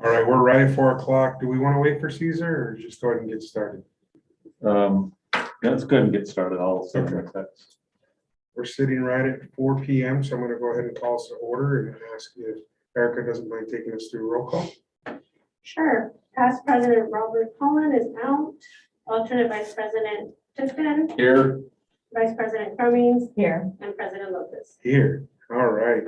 All right, we're right at 4 o'clock. Do we want to wait for Caesar or just go ahead and get started? Let's go ahead and get started. I'll send Okay. my text. We're sitting right at 4 p.m., so I'm going to go ahead and call us to order and ask if Erica doesn't mind taking us through roll call. Sure. Past President Robert Cullen is out. Alternate Vice President Tiffin, Here. Vice President Cummings, Here. and President Lopez. Here. All right.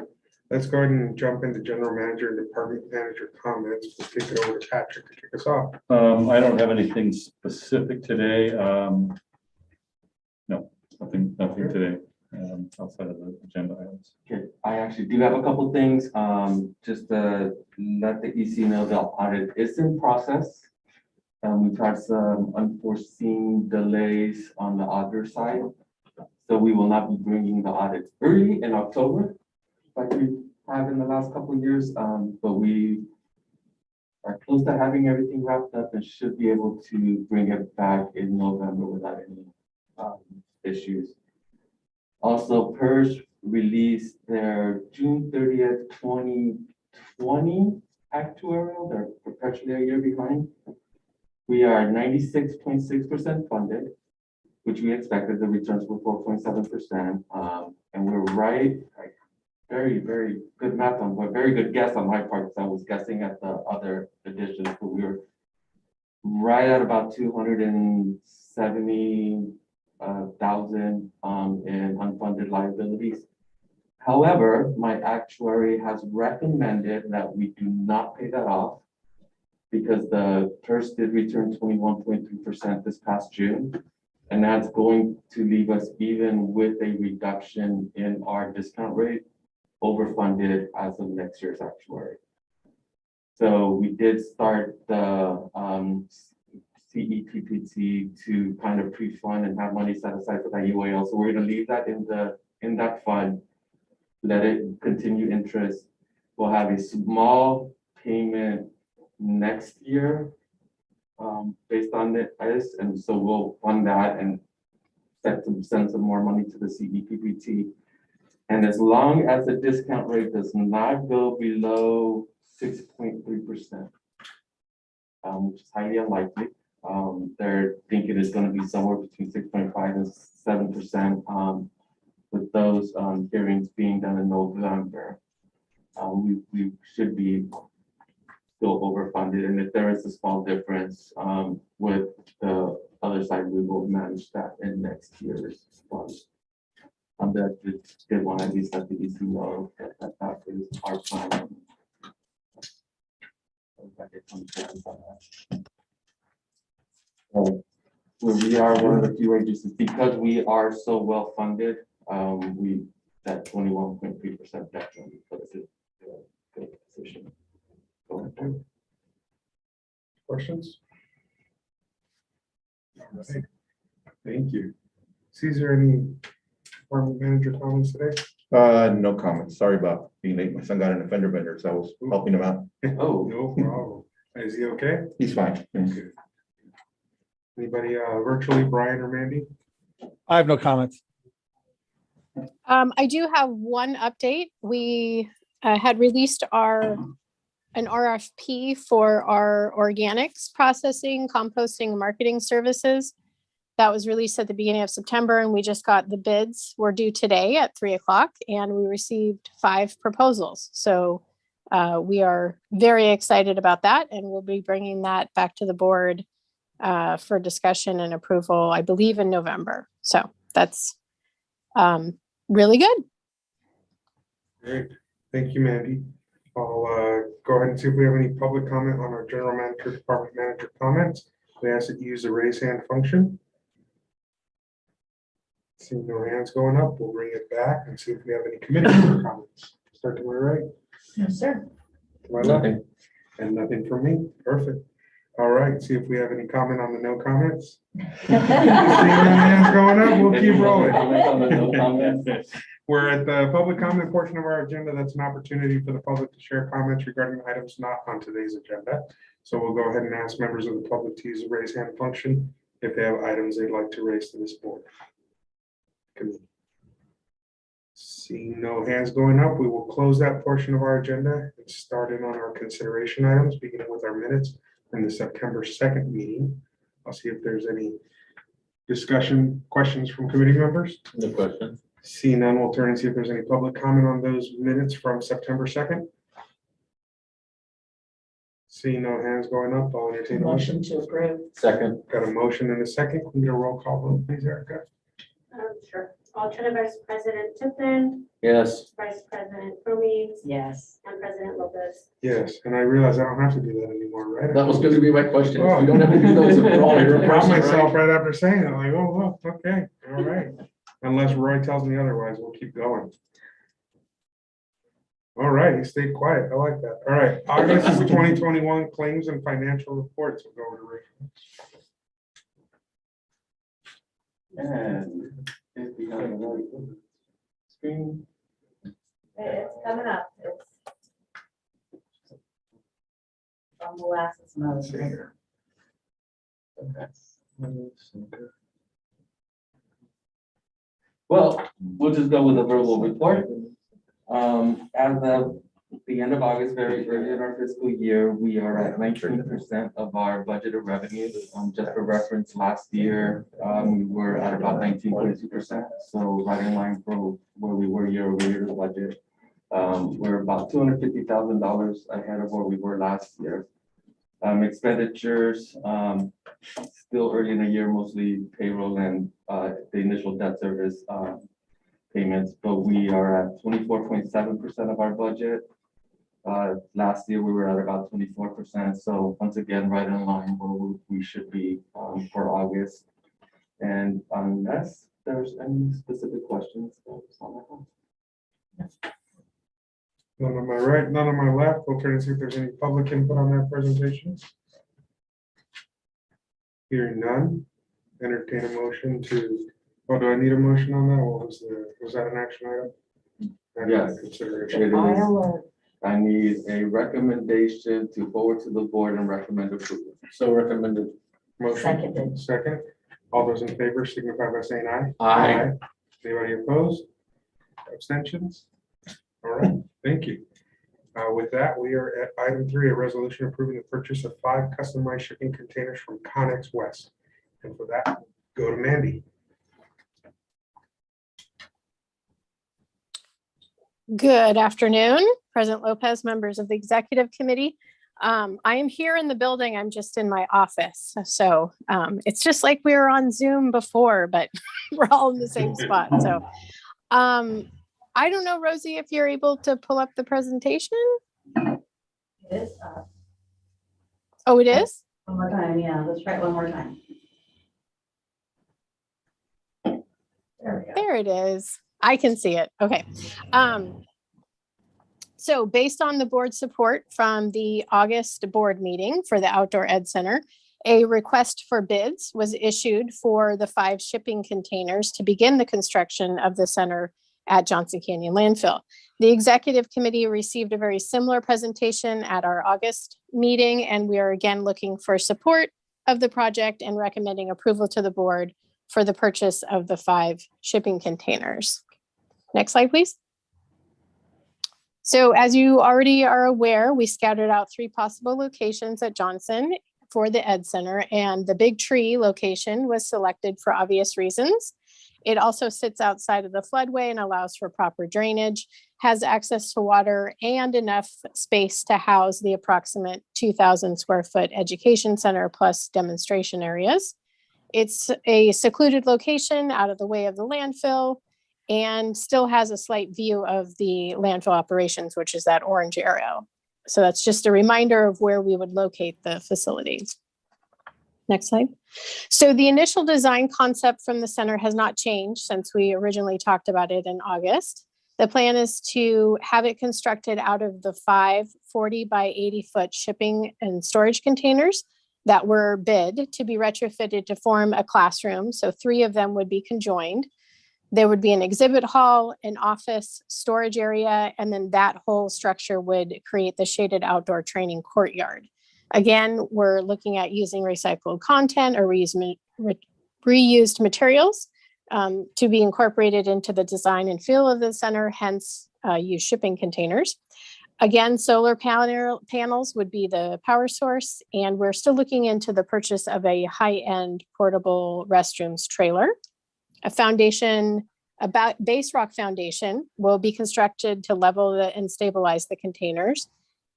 Let's go ahead and jump into General Manager and Department Manager comments. We'll kick it over to Patrick to kick us off. I don't have anything specific today. No, nothing today outside of the agenda items. Okay, I actually do have a couple things, just to let the EC know the audit is in process. We've had some unforeseen delays on the auditor side. So we will not be bringing the audit early in October, like we have in the last couple of years, but we are close to having everything wrapped up and should be able to bring it back in November without any issues. Also, PERS released their June 30th, 2020 actuarial. They're perpetually a year behind. We are 96.6% funded, which we expected. The returns were 4.7%. And we're right, like very, very good math on, but very good guess on my part, because I was guessing at the other additions, but we were right at about 270,000 in unfunded liabilities. However, my actuary has recommended that we do not pay that off because the PERS did return 21.3% this past June. And that's going to leave us, even with a reduction in our discount rate, overfunded as of next year's actuary. So we did start the CEPPT to kind of pre-fund and have money set aside for that UAL. So we're going to leave that in that fund, let it continue interest. We'll have a small payment next year based on this, and so we'll fund that and send some more money to the CEPPT. And as long as the discount rate does not go below 6.3%, which is highly unlikely. They're thinking it's going to be somewhere between 6.5 and 7%. With those hearings being done in November, we should be still overfunded. And if there is a small difference with the other side, we will manage that in next year's funds. That did want to at least let the EC know that is our plan. Where we are one of the few agencies, because we are so well funded, we that 21.3% definitely put us in a good position. Questions? All right. Thank you. Caesar, any department manager comments today? No comments. Sorry about being late. My son got in a fender bender, so I was helping him out. Oh, No problem. Is he okay? He's fine. Good. Anybody virtually, Brian or Mandy? I have no comments. I do have one update. We had released an RFP for our organics processing, composting, and marketing services. That was released at the beginning of September, and we just got the bids. Were due today at 3 o'clock, and we received 5 proposals. So we are very excited about that, and we'll be bringing that back to the board for discussion and approval, I believe, in November. So that's really good. Great. Thank you, Mandy. I'll go ahead and see if we have any public comment on our general manager, department manager comments. We ask that you use the raise hand function. Seeing no hands going up, we'll bring it back and see if we have any committee comments. Start to my right. No, sir. To my left. And nothing from me. Perfect. All right, see if we have any comment on the no comments. Seeing no hands going up, we'll keep rolling. We're at the public comment portion of our agenda. That's an opportunity for the public to share comments regarding items not on today's agenda. So we'll go ahead and ask members of the public to use the raise hand function if they have items they'd like to raise to this board. Seeing no hands going up, we will close that portion of our agenda and start in on our consideration items, beginning with our minutes from the September 2nd meeting. I'll see if there's any discussion, questions from committee members. No question. Seeing none, we'll turn and see if there's any public comment on those minutes from September 2nd. Seeing no hands going up, I'll entertain a motion. Motion to approve. Second. Got a motion and a second. Can we get a roll call vote, please, Erica? Sure. Alternate Vice President Tippin, Yes. Vice President Romine, Yes. and President Lopez. Yes, and I realize I don't have to do that anymore, right? That was going to be my question. Oh. We don't have to do those. if we're all I here in brought person, right? myself right after saying it, like, oh, well, okay, all right. Unless Roy tells me otherwise, we'll keep going. All right, he stayed quiet. I like that. All right, August 2021 claims and financial reports. We'll go over to Rick. And if we have a right screen, It's coming up. It's from molasses mode. Let's see here. well, we'll just go with a verbal report. As of the end of August, very early in our fiscal year, we are at 19% of our budgeted revenue. Just for reference, last year, we were at about 19.2%. So right in line for where we were year over year budget. We're about $250,000 ahead of where we were last year. Expenditures, still early in the year, mostly payroll and the initial debt service payments, but we are at 24.7% of our budget. Last year, we were at about 24%. So once again, right in line where we should be for August. And unless there's any specific questions. That's all I have. None on my right, none on my left. We'll turn and see if there's any public input on that presentation. Hearing none, entertain a motion to, oh, do I need a motion on that? What was was that an action item? Yes. Consideration. It is. I need a recommendation to forward to the board and recommend approval. So recommended. Motion. Seconded. Second. All those in favor signify by saying aye. Aye. Anybody opposed? Abstentions? All right, thank you. With that, we are at item 3, a resolution approving the purchase of 5 customized shipping containers from Connex West. And for that, go to Mandy. Good afternoon, President Lopez, members of the Executive Committee. I am here in the building. I'm just in my office. So it's just like we were on Zoom before, but we're all in the same spot. So I don't know, Rosie, if you're able to pull up the presentation. It is. Oh, it is? One more time, yeah, let's try it one more time. There we go. There it is. I can see it. Okay. So based on the board support from the August board meeting for the Outdoor Ed Center, a request for bids was issued for the 5 shipping containers to begin the construction of the center at Johnson Canyon Landfill. The executive committee received a very similar presentation at our August meeting, and we are again looking for support of the project and recommending approval to the board for the purchase of the 5 shipping containers. Next slide, please. So as you already are aware, we scouted out 3 possible locations at Johnson for the Ed Center, and the Big Tree location was selected for obvious reasons. It also sits outside of the floodway and allows for proper drainage, has access to water and enough space to house the approximate 2,000 square foot education center plus demonstration areas. It's a secluded location out of the way of the landfill and still has a slight view of the landfill operations, which is that orange arrow. So that's just a reminder of where we would locate the facility. Next slide. So the initial design concept from the center has not changed since we originally talked about it in August. The plan is to have it constructed out of the 5 40 by 80 foot shipping and storage containers that were bid to be retrofitted to form a classroom. So 3 of them would be conjoined. There would be an exhibit hall, an office, storage area, and then that whole structure would create the shaded outdoor training courtyard. Again, we're looking at using recycled content or reused materials. to be incorporated into the design and feel of the center, hence use shipping containers. Again, solar panels would be the power source, and we're still looking into the purchase of a high-end portable restrooms trailer. A foundation, base rock foundation will be constructed to level and stabilize the containers.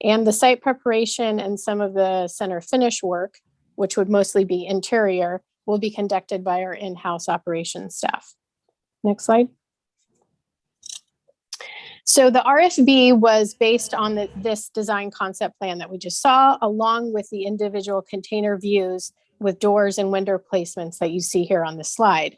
And the site preparation and some of the center finish work, which would mostly be interior, will be conducted by our in-house operations staff. Next slide. So the RFB was based on this design concept plan that we just saw, along with the individual container views with doors and window placements that you see here on the slide.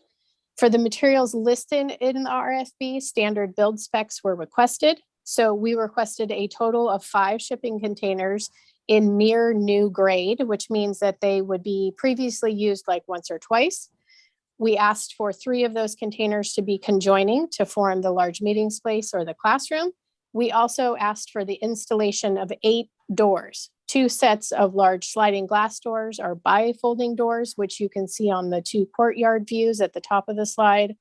For the materials listed in the RFB, standard build specs were requested. So we requested a total of 5 shipping containers in near new grade, which means that they would be previously used like once or twice. We asked for 3 of those containers to be conjoining to form the large meeting space or the classroom. We also asked for the installation of 8 doors, 2 sets of large sliding glass doors or bifolding doors, which you can see on the 2 courtyard views at the top of the slide,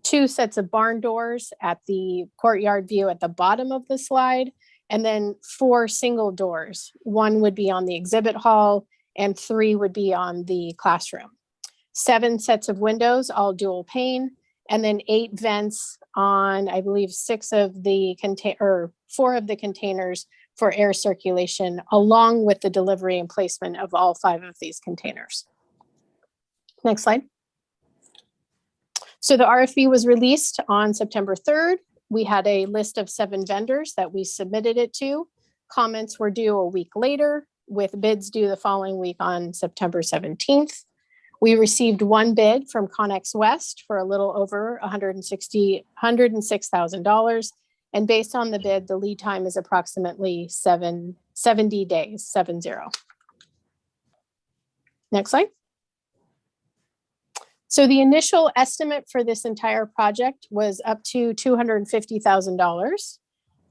2 sets of barn doors at the courtyard view at the bottom of the slide, and then 4 single doors. 1 would be on the exhibit hall and 3 would be on the classroom. 7 sets of windows, all dual pane, and then 8 vents on, I believe, 4 of the containers for air circulation, along with the delivery and placement of all 5 of these containers. Next slide. So the RFP was released on September 3rd. We had a list of 7 vendors that we submitted it to. Comments were due a week later, with bids due the following week on September 17th. We received 1 bid from Connex West for a little over $106,000. And based on the bid, the lead time is approximately 70 days, 70. Next slide. So the initial estimate for this entire project was up to $250,000.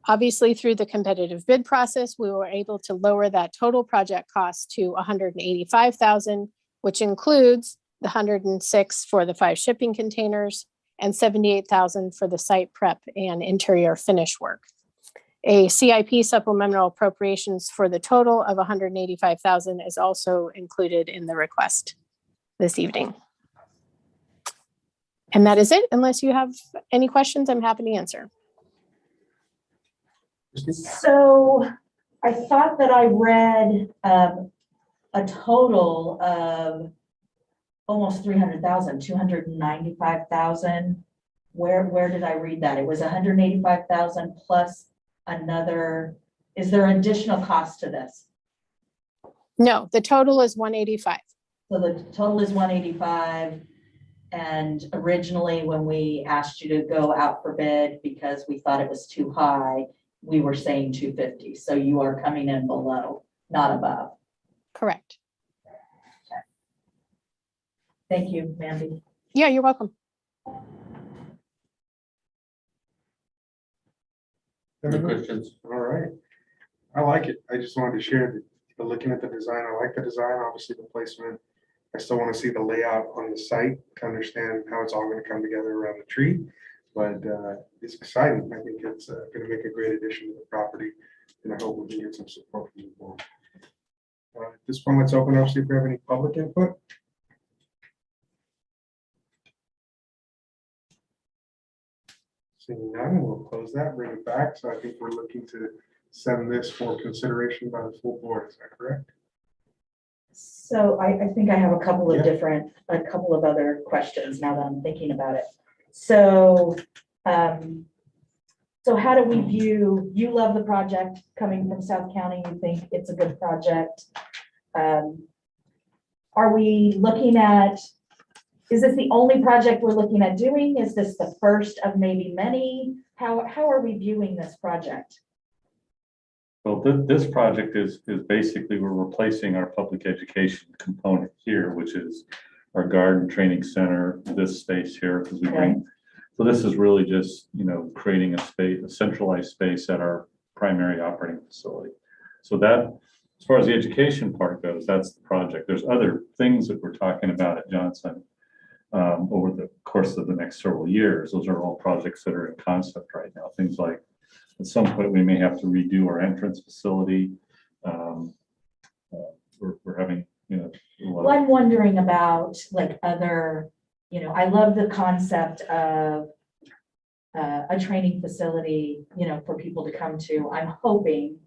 Obviously, through the competitive bid process, we were able to lower that total project cost to $185,000, which includes the $106,000 for the 5 shipping containers and $78,000 for the site prep and interior finish work. A CIP supplemental appropriations for the total of $185,000 is also included in the request this evening. And that is it. Unless you have any questions, I'm happy to answer. So I thought that I read a total of almost 300,000, 295,000. Where did I read that? It was 185,000 plus another. Is there additional cost to this? No, the total is 185. So the total is 185. And originally, when we asked you to go out for bid because we thought it was too high, we were saying 250. So you are coming in below, not above. Correct. Thank you, Mandy. Yeah, you're welcome. No questions. All right. I like it. I just wanted to share the looking at the design. I like the design, obviously the placement. I still want to see the layout on the site to understand how it's all going to come together around the tree. But it's exciting. I think it's going to make a great addition to the property, and I hope we can get some support from the board. At this point, let's open up, see if we have any public input. Seeing none, we'll close that, bring it back. So I think we're looking to send this for consideration by the full board. Is that correct? So I think I have a couple of Yeah. a couple of other questions now that I'm thinking about it. So, so how do we view, you love the project coming from South County, you think it's a good project. Are we looking at, is this the only project we're looking at doing? Is this the first of maybe many? How are we viewing this project? Well, this project is basically, we're replacing our public education component here, which is our garden training center, this space here, because we bring. So this is really just, creating a space, a centralized space at our primary operating facility. So that, as far as the education part goes, that's the project. There's other things that we're talking about at Johnson over the course of the next several years. Those are all projects that are in concept right now. Things like, at some point, we may have to redo our entrance facility. We're having, a lot Well, of- I'm wondering about like other, I love the concept of a training facility, for people to come to. I'm hoping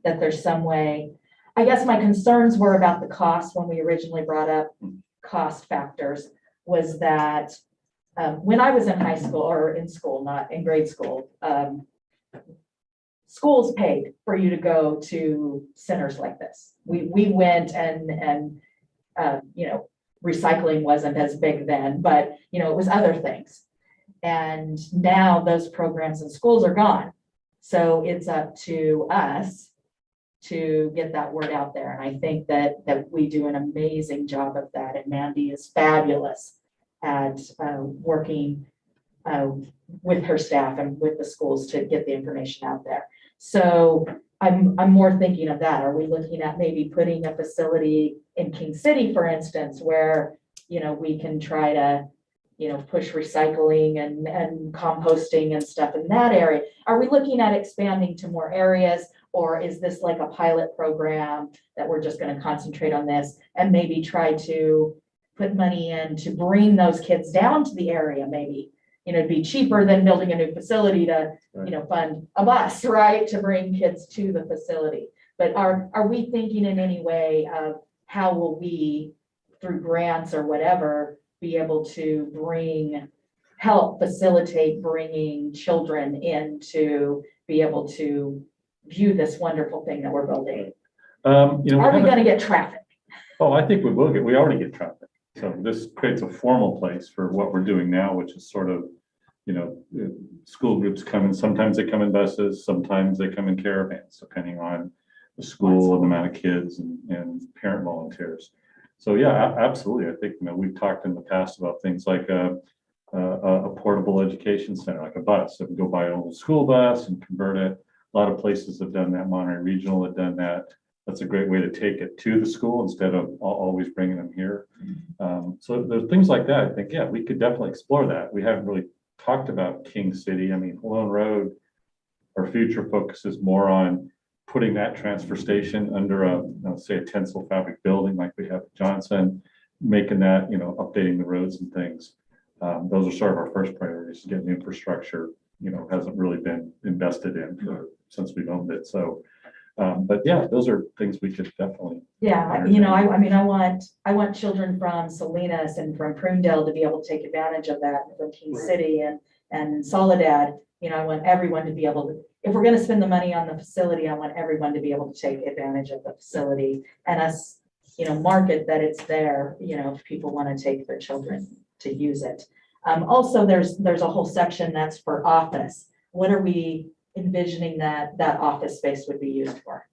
that there's some way. I guess my concerns were about the cost when we originally brought up cost factors, was that when I was in high school or in school, not in grade school, schools paid for you to go to centers like this. We went and recycling wasn't as big then, but it was other things. And now those programs in schools are gone. So it's up to us to get that word out there. And I think that we do an amazing job of that. And Mandy is fabulous at working with her staff and with the schools to get the information out there. So I'm more thinking of that. Are we looking at maybe putting a facility in King City, for instance, where, we can try to, push recycling and composting and stuff in that area? Are we looking at expanding to more areas? Or is this like a pilot program that we're just going to concentrate on this and maybe try to put money in to bring those kids down to the area? Maybe, it'd be cheaper than building a new facility to, fund a bus, right? To bring kids to the facility. But are we thinking in any way of how will we, through grants or whatever, be able to help facilitate bringing children in to be able to view this wonderful thing that we're building? Are we going to get traffic? Oh, I think we already get traffic. So this creates a formal place for what we're doing now, which is sort of, school groups come in. Sometimes they come in buses, sometimes they come in caravans, depending on the school and the amount of kids and parent volunteers. So yeah, absolutely. I think, we've talked in the past about things like a portable education center, like a bus that would go buy an old school bus and convert it. A lot of places have done that. Monterey Regional have done that. That's a great way to take it to the school instead of always bringing them here. So there's things like that. I think, yeah, we could definitely explore that. We haven't really talked about King City. Malone Road, our future focus is more on putting that transfer station under say a tensile fabric building like we have at Johnson, making that, updating the roads and things. Those are sort of our first priorities, getting the infrastructure, hasn't really been invested in since we've owned it. So, but yeah, those are things we could definitely. Yeah, I want children from Salinas and from Prunedale to be able to take advantage of that, from King City and Soledad. I want everyone to be able to, if we're going to spend the money on the facility, I want everyone to be able to take advantage of the facility and us, market that it's there, if people want to take their children to use it. Also, there's a whole section that's for office. What are we envisioning that office space would be used for?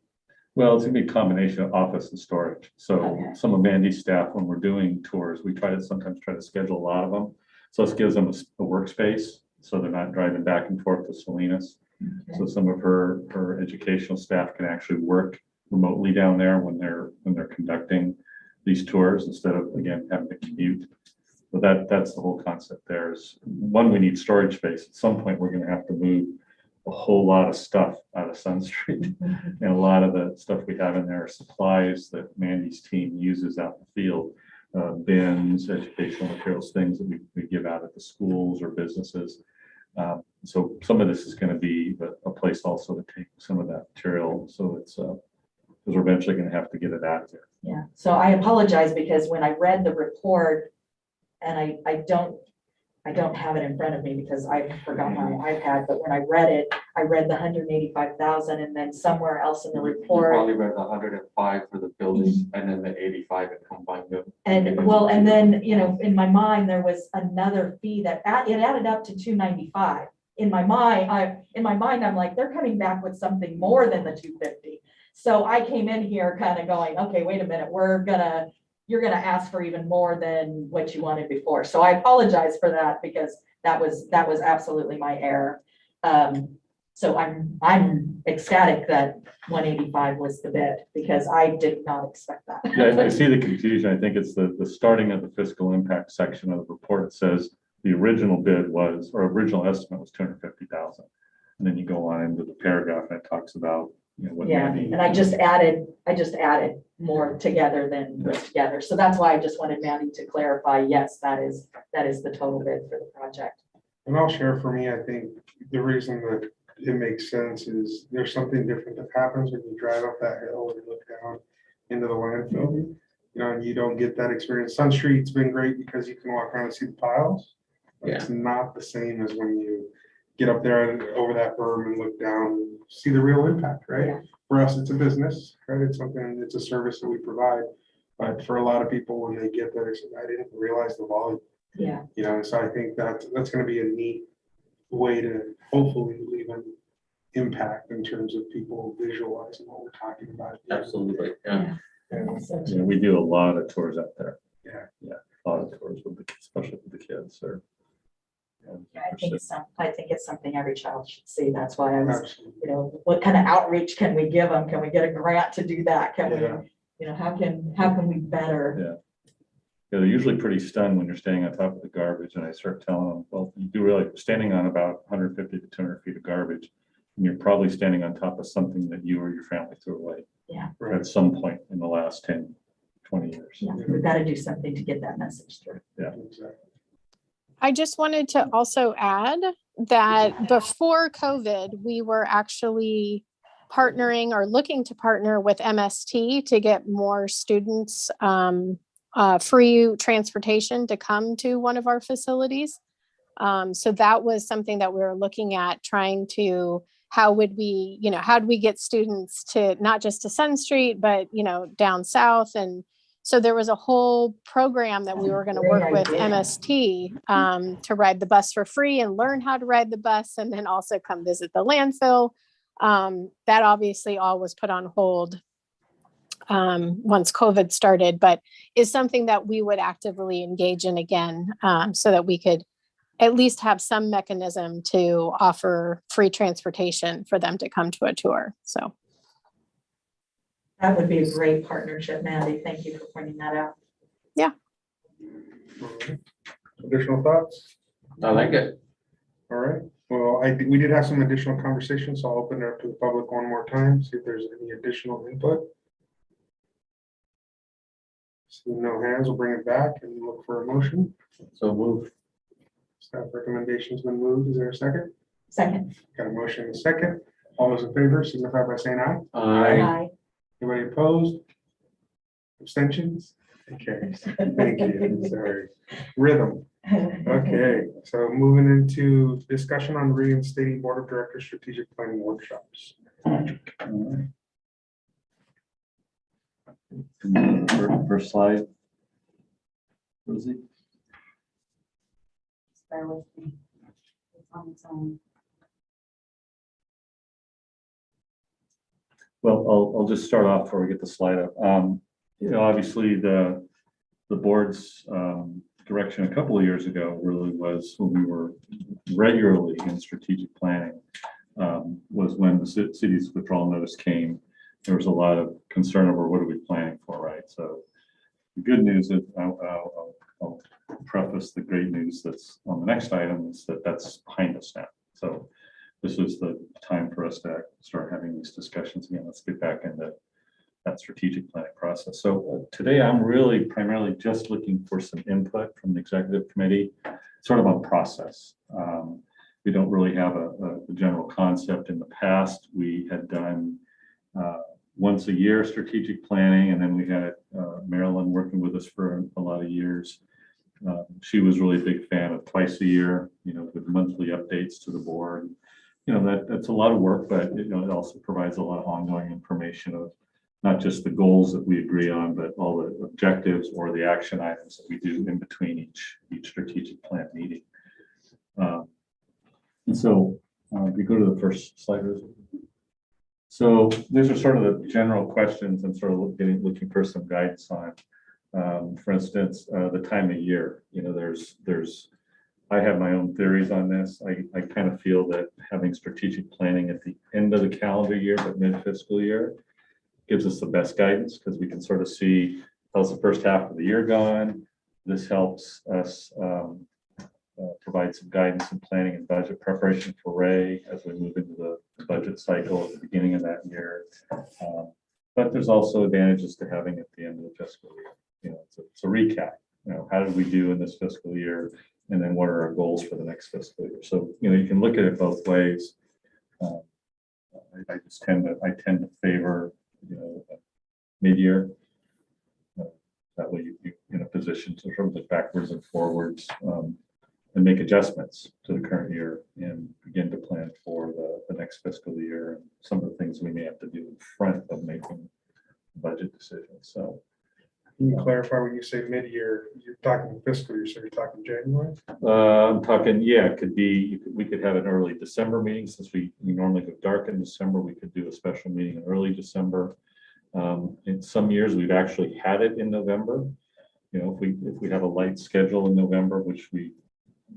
Well, it's gonna be a combination of office and storage. So Okay. some of Mandy's staff, when we're doing tours, we sometimes try to schedule a lot of them. So this gives them a workspace, so they're not driving back and forth to Salinas. Okay. So some of her educational staff can actually work remotely down there when they're conducting these tours instead of, again, having to commute. But that's the whole concept there is, one, we need storage space. At some point, we're gonna have to move a whole lot of stuff out of Sun Street. And a lot of the stuff we have in there are supplies that Mandy's team uses out in the field. Bins, educational materials, things that we give out at the schools or businesses. So some of this is going to be a place also to take some of that material. So it's, because we're eventually going to have to get it out of there. Yeah, so I apologize because when I read the report, and I don't have it in front of me because I forgot my iPad, but when I read it, I read the 185,000 and then somewhere else in the You report. probably read the 105 for the building and then the 85 and combined them. And then, in my mind, there was another fee it added up to 295. In my mind, I'm like, they're coming back with something more than the 250. So I came in here kind of going, okay, wait a minute, you're gonna ask for even more than what you wanted before. So I apologize for that because that was absolutely my error. So I'm ecstatic that 185 was the bid because I did not expect that. Yeah, I see the confusion. I think it's the starting of the fiscal impact section of the report. It says the original bid was, or original estimate was 250,000. And then you go on into the paragraph and it talks about, you know, what. Yeah, Mandy- and I just added more together than was together. So that's why I just wanted Mandy to clarify, yes, that is the total bid for the project. And I'll share for me, I think the reason that it makes sense is there's something different that happens when you drive up that hill and look down into the landfill. You know, and you don't get that experience. Sun Street's been great because you can walk around and see the piles. But it's not the same as when you get up there and over that berm and look down and see the real impact, right? Yeah. For us, it's a business, right? It's something, it's a service that we provide. But for a lot of people, when they get there, they say, I didn't realize the volume. Yeah, You know, so I think that's gonna be a neat way to hopefully leave an impact in terms of people visualizing what we're talking about. Absolutely, yeah. And so Yeah, we do a lot of tours out there. Yeah. Yeah, a lot of tours with the kids, especially with the kids or. I think it's something every child should see. That's why I was, absolutely. you know, what kind of outreach can we give them? Can we get a grant to do that? Can we, Yeah. you know, how can we better? Yeah, they're usually pretty stunned when you're standing on top of the garbage and I start telling them, well, you do realize you're standing on about 150 to 200 feet of garbage. And you're probably standing on top of something that you or your family threw away. Yeah. Right. At some point in the last 10, 20 years. Yeah, we've got to do something to get that message through. Exactly. I just wanted to also add that before COVID, we were actually partnering or looking to partner with MST to get more students free transportation to come to one of our facilities. So that was something that we were looking at, trying to, how do we get students to not just to Sun Street, but, you know, down south. And so there was a whole program that we were going to work with Great idea. MST to ride the bus for free and learn how to ride the bus and then also come visit the landfill. That obviously all was put on hold once COVID started, but is something that we would actively engage in again, so that we could at least have some mechanism to offer free transportation for them to come to a tour. So That would be a great partnership, Mandy. Thank you for pointing that out. All right. Additional thoughts? I like it. All right. Well, we did have some additional conversations, so I'll open it up to the public one more time, see if there's any additional input. See no hands, we'll bring it back and look for a motion. So move. Staff recommendation's been moved. Is there a second? Second. Got a motion and a second. All those in favor signify by saying aye. Aye. Anybody opposed? Abstentions? Okay, thank you. Sorry. Rhythm. Okay, so moving into discussion on reinstating Board of Directors strategic planning workshops. First slide. Rosie? Bear with me. It's on its own. Well, I'll just start off before we get the slide up. You know, obviously the board's direction a couple of years ago really was when we were regularly in strategic planning, was when the city's withdrawal notice came. There was a lot of concern over what are we planning for, right? So the good news is I'll preface the great news that's on the next item is that that's behind us now. So this is the time for us to start having these discussions again. Let's get back into that strategic planning process. So today I'm really primarily just looking for some input from the executive committee, sort of on process. We don't really have a general concept. In the past, we had done once a year strategic planning, and then we had Marilyn working with us for a lot of years. She was really a big fan of twice a year, you know, with monthly updates to the board. You know, that's a lot of work, but you know, it also provides a lot of ongoing information of not just the goals that we agree on, but all the objectives or the action items that we do in between each strategic plan meeting. And so if you go to the first slide. So these are sort of the general questions and sort of looking for some guidance on. For instance, the time of year, you know, there's I have my own theories on this. I kind of feel that having strategic planning at the end of the calendar year, but mid-fiscal year, gives us the best guidance because we can sort of see how's the first half of the year gone. This helps us provide some guidance and planning and budget preparation for Ray as we move into the budget cycle at the beginning of that year. But there's also advantages to having at the end of the fiscal year. You know, it's a recap. You know, how did we do in this fiscal year? And then what are our goals for the next fiscal year? So, you know, you can look at it both ways. I tend to favor, you know, mid-year. That way you're in a position to sort of look backwards and forwards and make adjustments to the current year and begin to plan for the next fiscal year and some of the things we may have to do in front of making budget decisions. So. Can you clarify when you say mid-year, you're talking fiscal year, so you're talking January? I'm talking, yeah, it could be, we could have an early December meeting since we normally go dark in December. We could do a special meeting in early December. In some years, we've actually had it in November. You know, if we have a light schedule in November, which we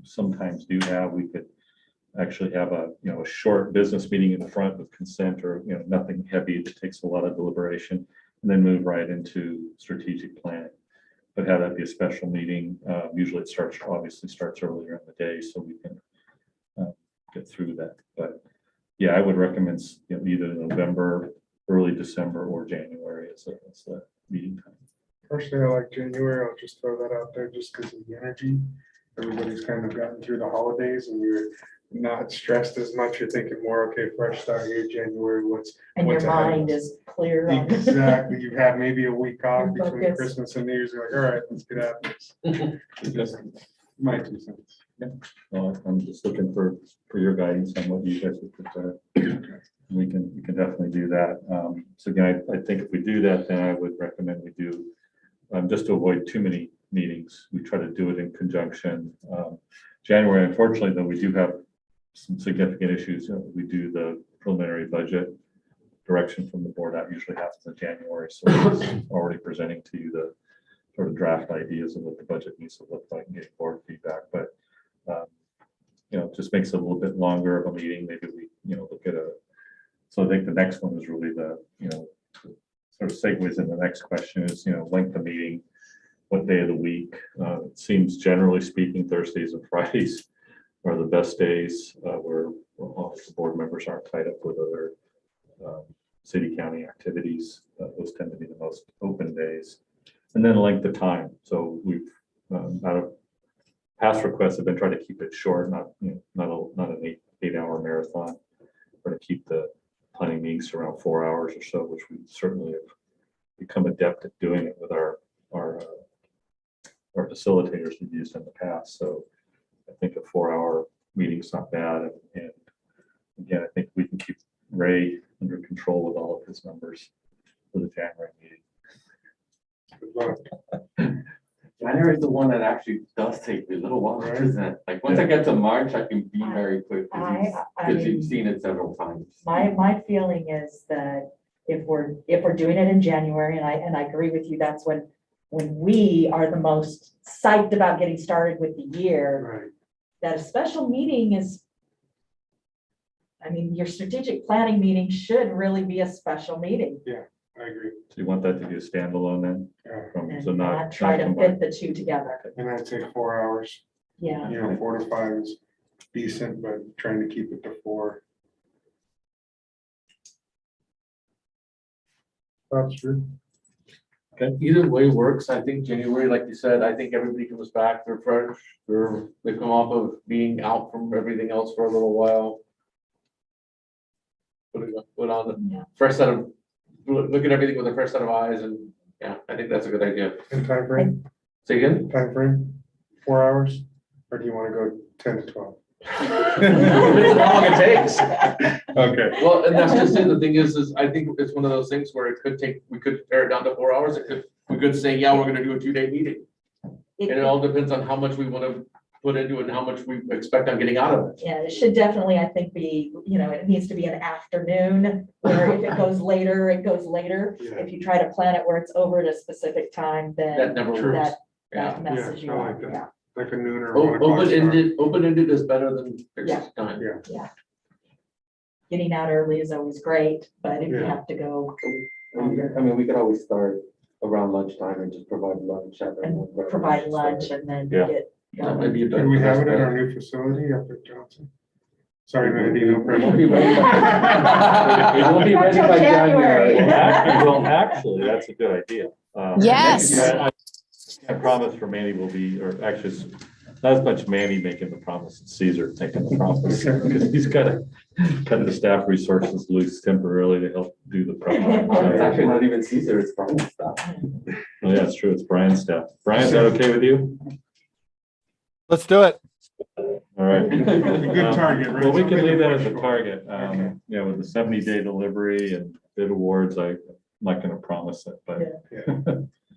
sometimes do have, we could actually have a short business meeting in the front with consent or, you know, nothing heavy that takes a lot of deliberation, and then move right into strategic planning. But have that be a special meeting. Usually it obviously starts earlier in the day so we can get through that. But yeah, I would recommend either November, early December, or January as a meeting time. Personally, I like January. I'll just throw that out there just because of the energy. Everybody's kind of gotten through the holidays and you're not stressed as much. You're thinking more, okay, fresh start here, January, what's And your ahead of mind us? is clear. on- Exactly. You've had maybe a week off You're between focused. Christmas and New Year's. You're like, all right, let's get at this. Just my 2 cents. Well, I'm just looking for your guidance on what you guys would prefer. We can definitely do that. So again, I think if we do that, then I would recommend we do, just to avoid too many meetings, we try to do it in conjunction. January, unfortunately, though, we do have some significant issues. We do the preliminary budget direction from the board. That usually happens in January. So we're already presenting to you the sort of draft ideas of what the budget needs to look like and getting board feedback. But, you know, it just makes it a little bit longer of a meeting. Maybe we, you know, look at so I think the next one is really sort of segues in the next question is, you know, length of meeting, what day of the week. It seems generally speaking, Thursdays and Fridays are the best days where all the board members aren't tied up with other city county activities. Those tend to be the most open days. And then length of time. So we've out of past requests have been trying to keep it short, not an 8-hour marathon, but to keep the planning meetings around 4 hours or so, which we certainly have become adept at doing it with our facilitators we've used in the past. So I think a 4-hour meeting is not bad. And again, I think we can keep Ray under control with all of his numbers for the January meeting. Good luck. January is the one that actually does take me a little while to present. Like, once I get to March, I can be very quick because you've seen it several times. My feeling is that if we're doing it in January, and I agree with you, that's when we are the most psyched about getting started with the year, Right. that a special meeting is, I mean, your strategic planning meeting should really be a special meeting. I agree. So you want that to be a standalone then? Yeah. So And not not try to combined. fit the two together. And I'd say 4 hours, Yeah. 4 to 5 is decent, but trying to keep it to 4. That's true. Either way works. I think January, like you said, I think everybody comes back, they're fresh, they come off of being out from everything else for a little while. Put on the Yeah. fresh set of, look at everything with a fresh set of eyes, and yeah, I think that's a good idea. And time frame, Say again? 4 hours, or do you want to go 10 to 12? Depends on how long it takes. Okay. Well, and that's just it. The thing is I think it's one of those things where we could pare it down to 4 hours. We could say, yeah, we're gonna do a 2-day meeting. And it all depends on how much we want to put into it and how much we expect on getting out of it. Yeah, it should definitely, I think, be, it needs to be an afternoon, where if it goes later, it goes later. Yeah. If you try to plan it where it's over at a specific time, That then never True. works. that Yeah. messes you I like up, that. yeah. like a noon or 1 o'clock start. Open-ended is better than Yeah. fixed time. Getting out early is always great, but if you Yeah. have to go I mean, we could always start around lunchtime and just provide lunch. and provide lunch and then Yeah. get That might going. be a Can we the have best it at bet. our new facility up at Johnson? Sorry, Mandy, no It won't be pressure. ready by- It won't be Not ready till by January. January. Well, actually, that's a good idea. Yes. I promise for Manny will be, or actually, it's not as much Manny making the promise, it's Caesar making the promise. Because he's got to cut the staff resources loose temporarily to help do the It's program. actually not even Caesar, it's Brian stuff. Oh, yeah, it's true, it's Brian's staff. Brian, is that okay with you? Let's do it. All right. A good target, right? Well, we can Something leave to that as push a for. target. Okay. Yeah, with the 70-day delivery and bid awards, I'm not going to promise it, but.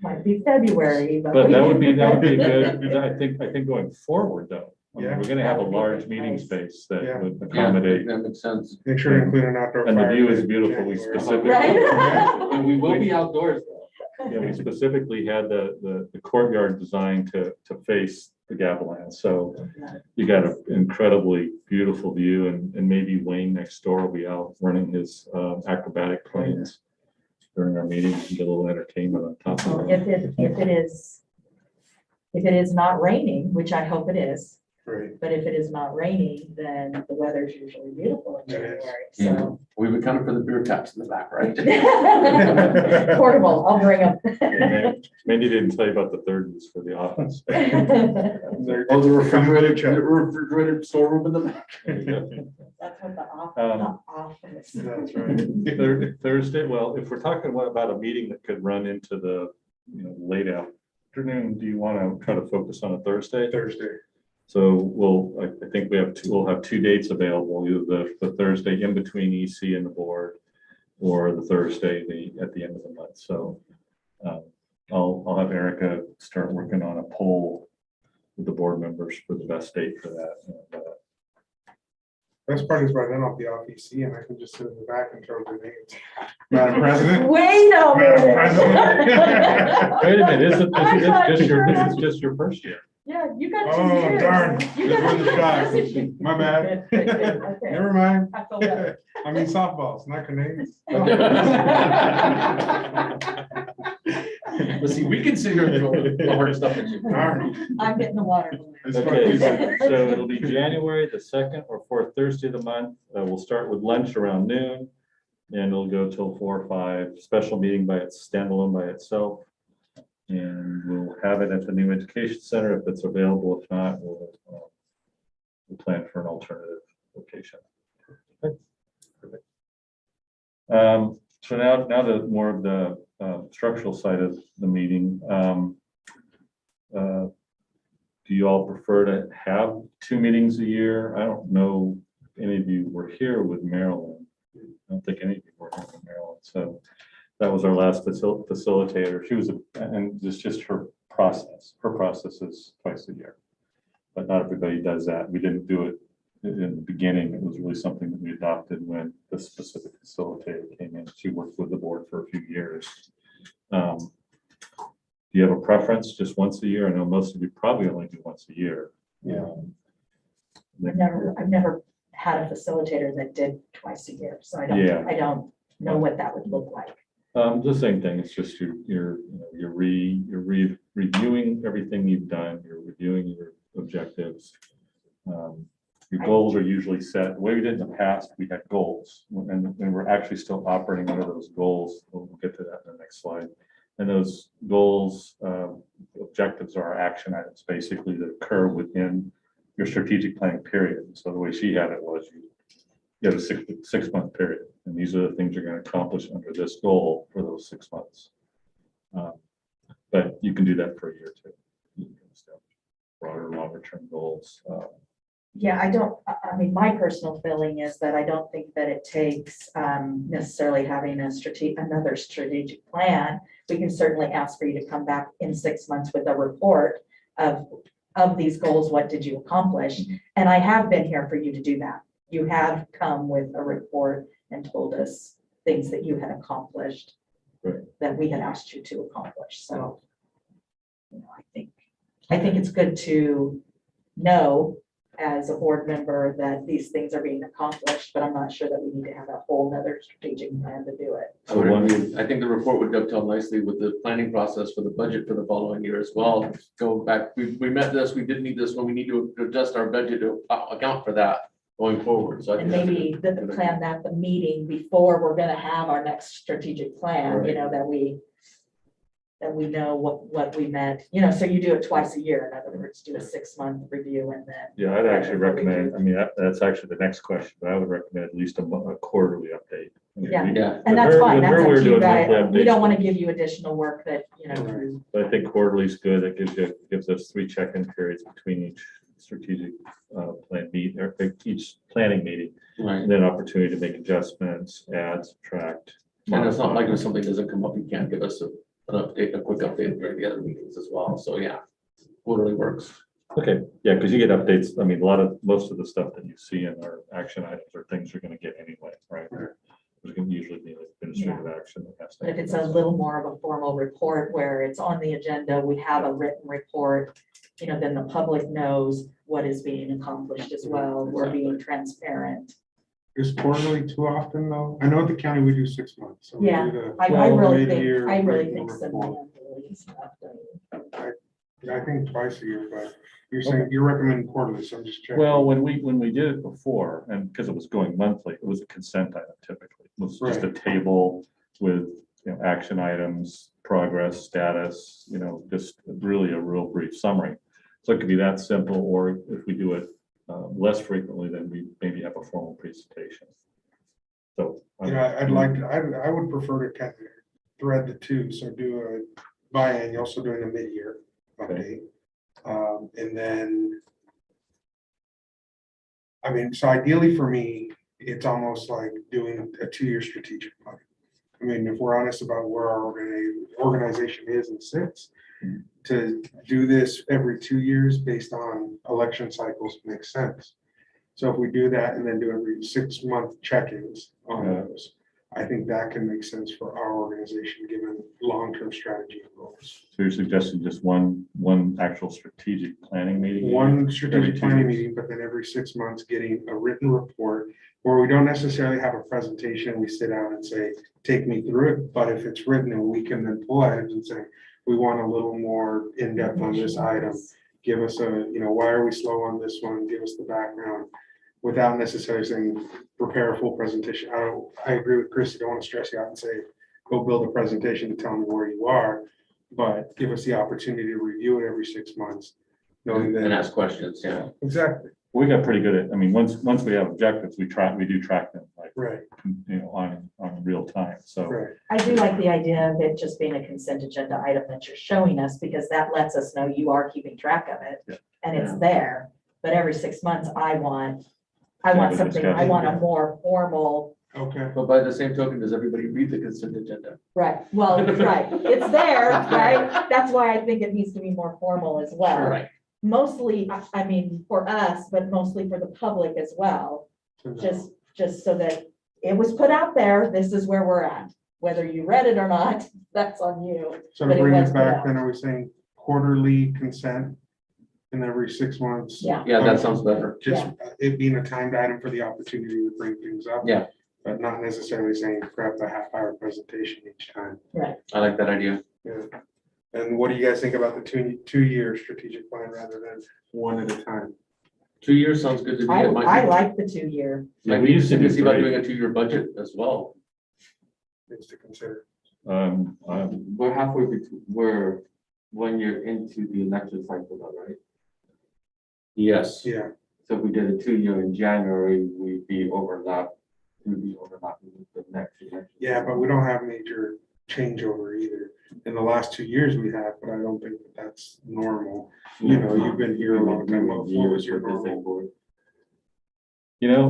Might be February, but. But that would be good, I think going forward though, I mean, Yeah. we're gonna have a That would be large good meeting place. space that Yeah. would Yeah, accommodate. that makes sense. Make sure to include an outdoor. And the fire view is pit in beautiful. We January. specifically- Right? And we will be outdoors though. Yeah, we specifically had the courtyard designed to face the Gavilan, so you got an incredibly beautiful view, and maybe Wayne next door will be out running his acrobatic planes during our meeting, and get a little entertainment on top Well, of it. if it is not raining, which I hope it is, Right. but if it is not raining, then the weather's usually beautiful in It is. January, so. We would kind of put the beer taps in the back, right? Portable, I'll bring them. Mandy didn't tell you about the third use for the office. They're- Oh, the refrigerator refrigerated storeroom in the back. There you go. That's what the Um, office. That's right. Thursday, well, if we're talking about a meeting that could run into the, late afternoon, do you want to try to focus on a Thursday? Thursday. So I think we'll have 2 dates available, either the Thursday in between EC and the board, or the Thursday, at the end of the month. So I'll have Erica start working on a poll with the board members for the best date for that. And, Best part is by then I'll be off EC and I can just sit in the back and throw grenades. Madam President. Wait a Madam minute. Wait a minute, I it's just your first year. Yeah, you got Oh, 2 years. darn. You This got was a 2 shock. years. My bad. Okay. Never mind. I feel better. I mean softballs, not grenades. Let's see, we can sit here and throw the hard stuff at you. Darn. I'm getting the water. Okay, so it'll be January the 2nd or 4th Thursday of the month. We'll start with lunch around noon, and it'll go till 4 or 5. Special meeting standalone by itself. And we'll have it at the new education center if it's available. If not, we'll plan for an alternative location. Okay. Perfect. So now the more of the structural side of the meeting. Do you all prefer to have 2 meetings a year? I don't know if any of you were here with Marilyn. I don't think any of you were here with Marilyn. So that was our last facilitator. She was, and it's just her process. Her process is twice a year, but not everybody does that. We didn't do it in the beginning. It was really something that we adopted when the specific facilitator came in. She worked with the board for a few years. Do you have a preference, just once a year? I know most of you probably only do once a year. Yeah. I've never had a facilitator that did twice a year, so Yeah. I don't know what that would look like. The same thing. It's just you're reviewing everything you've done. You're reviewing your objectives. Your goals are usually set. The way we did in the past, we had goals, and we're actually still operating under those goals. We'll get to that in the next slide. And those goals, objectives are action items, basically, that occur within your strategic planning period. So the way she had it was you have a six-month period, and these are the things you're going to accomplish under this goal for those 6 months. But you can do that for a year too. You can establish broader, longer-term goals. Yeah, I mean, my personal feeling is that I don't think that it takes necessarily having another strategic plan. We can certainly ask for you to come back in 6 months with a report of these goals. What did you accomplish? And I have been here for you to do that. You have come with a report and told us things that you had accomplished, Right. that we had asked you to accomplish. So, I think I think it's good to know as a board member that these things are being accomplished, but I'm not sure that we need to have a whole nother strategic plan to do it. I would agree. I think the report would dovetail nicely with the planning process for the budget for the following year as well. Go back, we met this, we did need this one, we need to adjust our budget to account for that going forward. So I And think that's a maybe good- the plan that the meeting before we're gonna have our next strategic plan, you know, that we know what we meant, you know, so you do it twice a year. In other words, do a 6-month review and then. Yeah, I'd actually recommend, I mean, that's actually the next question, but I would recommend at least a quarterly update. I mean, Yeah. we- Yeah. with And that's her- fine, with that's her, up we're to you doing guys. monthly We don't updates. want to give you additional work that, you know. Right. you- But I think quarterly is good. It gives us 3 check-in periods between each strategic plan meet, or each planning meeting, Right. and then opportunity to make adjustments, add, subtract. And it's not like modify. if something doesn't come up, you can't give us an update, a quick update during the other meetings as well. So yeah, quarterly works. Okay, yeah, because you get updates. I mean, most of the stuff that you see in our action items are things you're gonna get anyway, right? There's gonna usually be like administrative action that has to. But if it's a little more of a formal report where it's on the agenda, we have a written report, you know, then the public knows what is being accomplished as well. We're being transparent. Is quarterly too often though? I know at the county we do 6 months. so we Yeah, do the I really mid-year think written report. semi-annually is enough. I think twice a year, but you're saying, you're recommending quarterly, so I'm just checking. Well, when we did it before, and because it was going monthly, it was a consent item typically. It was just a table with, action items, progress, status, just really a real brief summary. So it could be that simple, or if we do it less frequently, then we maybe have a formal presentation. So. I'd like to, I would prefer to kind of thread the two, so do a biannual, so doing a mid-year update. And then, I mean, so ideally for me, it's almost like doing a 2-year strategic plan. I mean, if we're honest about where our organization is and sits, to do this every 2 years based on election cycles makes sense. So if we do that and then do every 6-month check-ins on those, I think that can make sense for our organization, given long-term strategy and goals. So you're suggesting just one actual strategic planning meeting? One Every strategic 2 planning years. meeting, but then every 6 months, getting a written report where we don't necessarily have a presentation. We sit down and say, take me through it. But if it's written, and we can then pull items and say, we want a little more in-depth on this item. Give us why are we slow on this one? Give us the background, without necessarily saying, prepare a full presentation. I agree with Chris. I don't want to stress you out and say, go build a presentation to tell me where you are, but give us the opportunity to review it every 6 months. Knowing And that, ask questions, yeah. exactly, We got pretty good at, I mean, once we have objectives, we do track them, like, right, on real time, so. right. I do like the idea of it just being a consent agenda item that you're showing us, because that lets us know you are keeping track of it. Yeah. And it's there, but every 6 months, I want the something, I discussion, want a yeah. more formal, Okay, But by the same token, does everybody read the consent agenda? right, well, right, it's there, right? That's why I think it needs to be more formal as well. Right. Mostly, I mean, for us, but mostly for the public as well, just so that it was put out there, this is where we're at. Whether you read it or not, that's on you. so but to it bring was it put back, out. then are we saying quarterly consent? And every 6 months? Yeah. Yeah, that sounds better. Just it being a timed item for the opportunity to bring things up. Yeah. But not necessarily saying grab a half-hour presentation each time. I like that idea. Yeah. And what do you guys think about the 2-year strategic plan rather than one at a time? 2 years sounds good to me. It might I be- like the 2-year. Yeah, Like, we used to do see about 3. doing a 2-year budget as well. Things to consider. We're halfway between, we're 1 year into the election cycle, though, right? Yes. Yeah, So if we did a 2-year in January, we'd be overlapping with the next election. yeah, but we don't have major changeover either. In the last 2 years we have, but I don't think that's normal. You've been here a long time. What was your normal?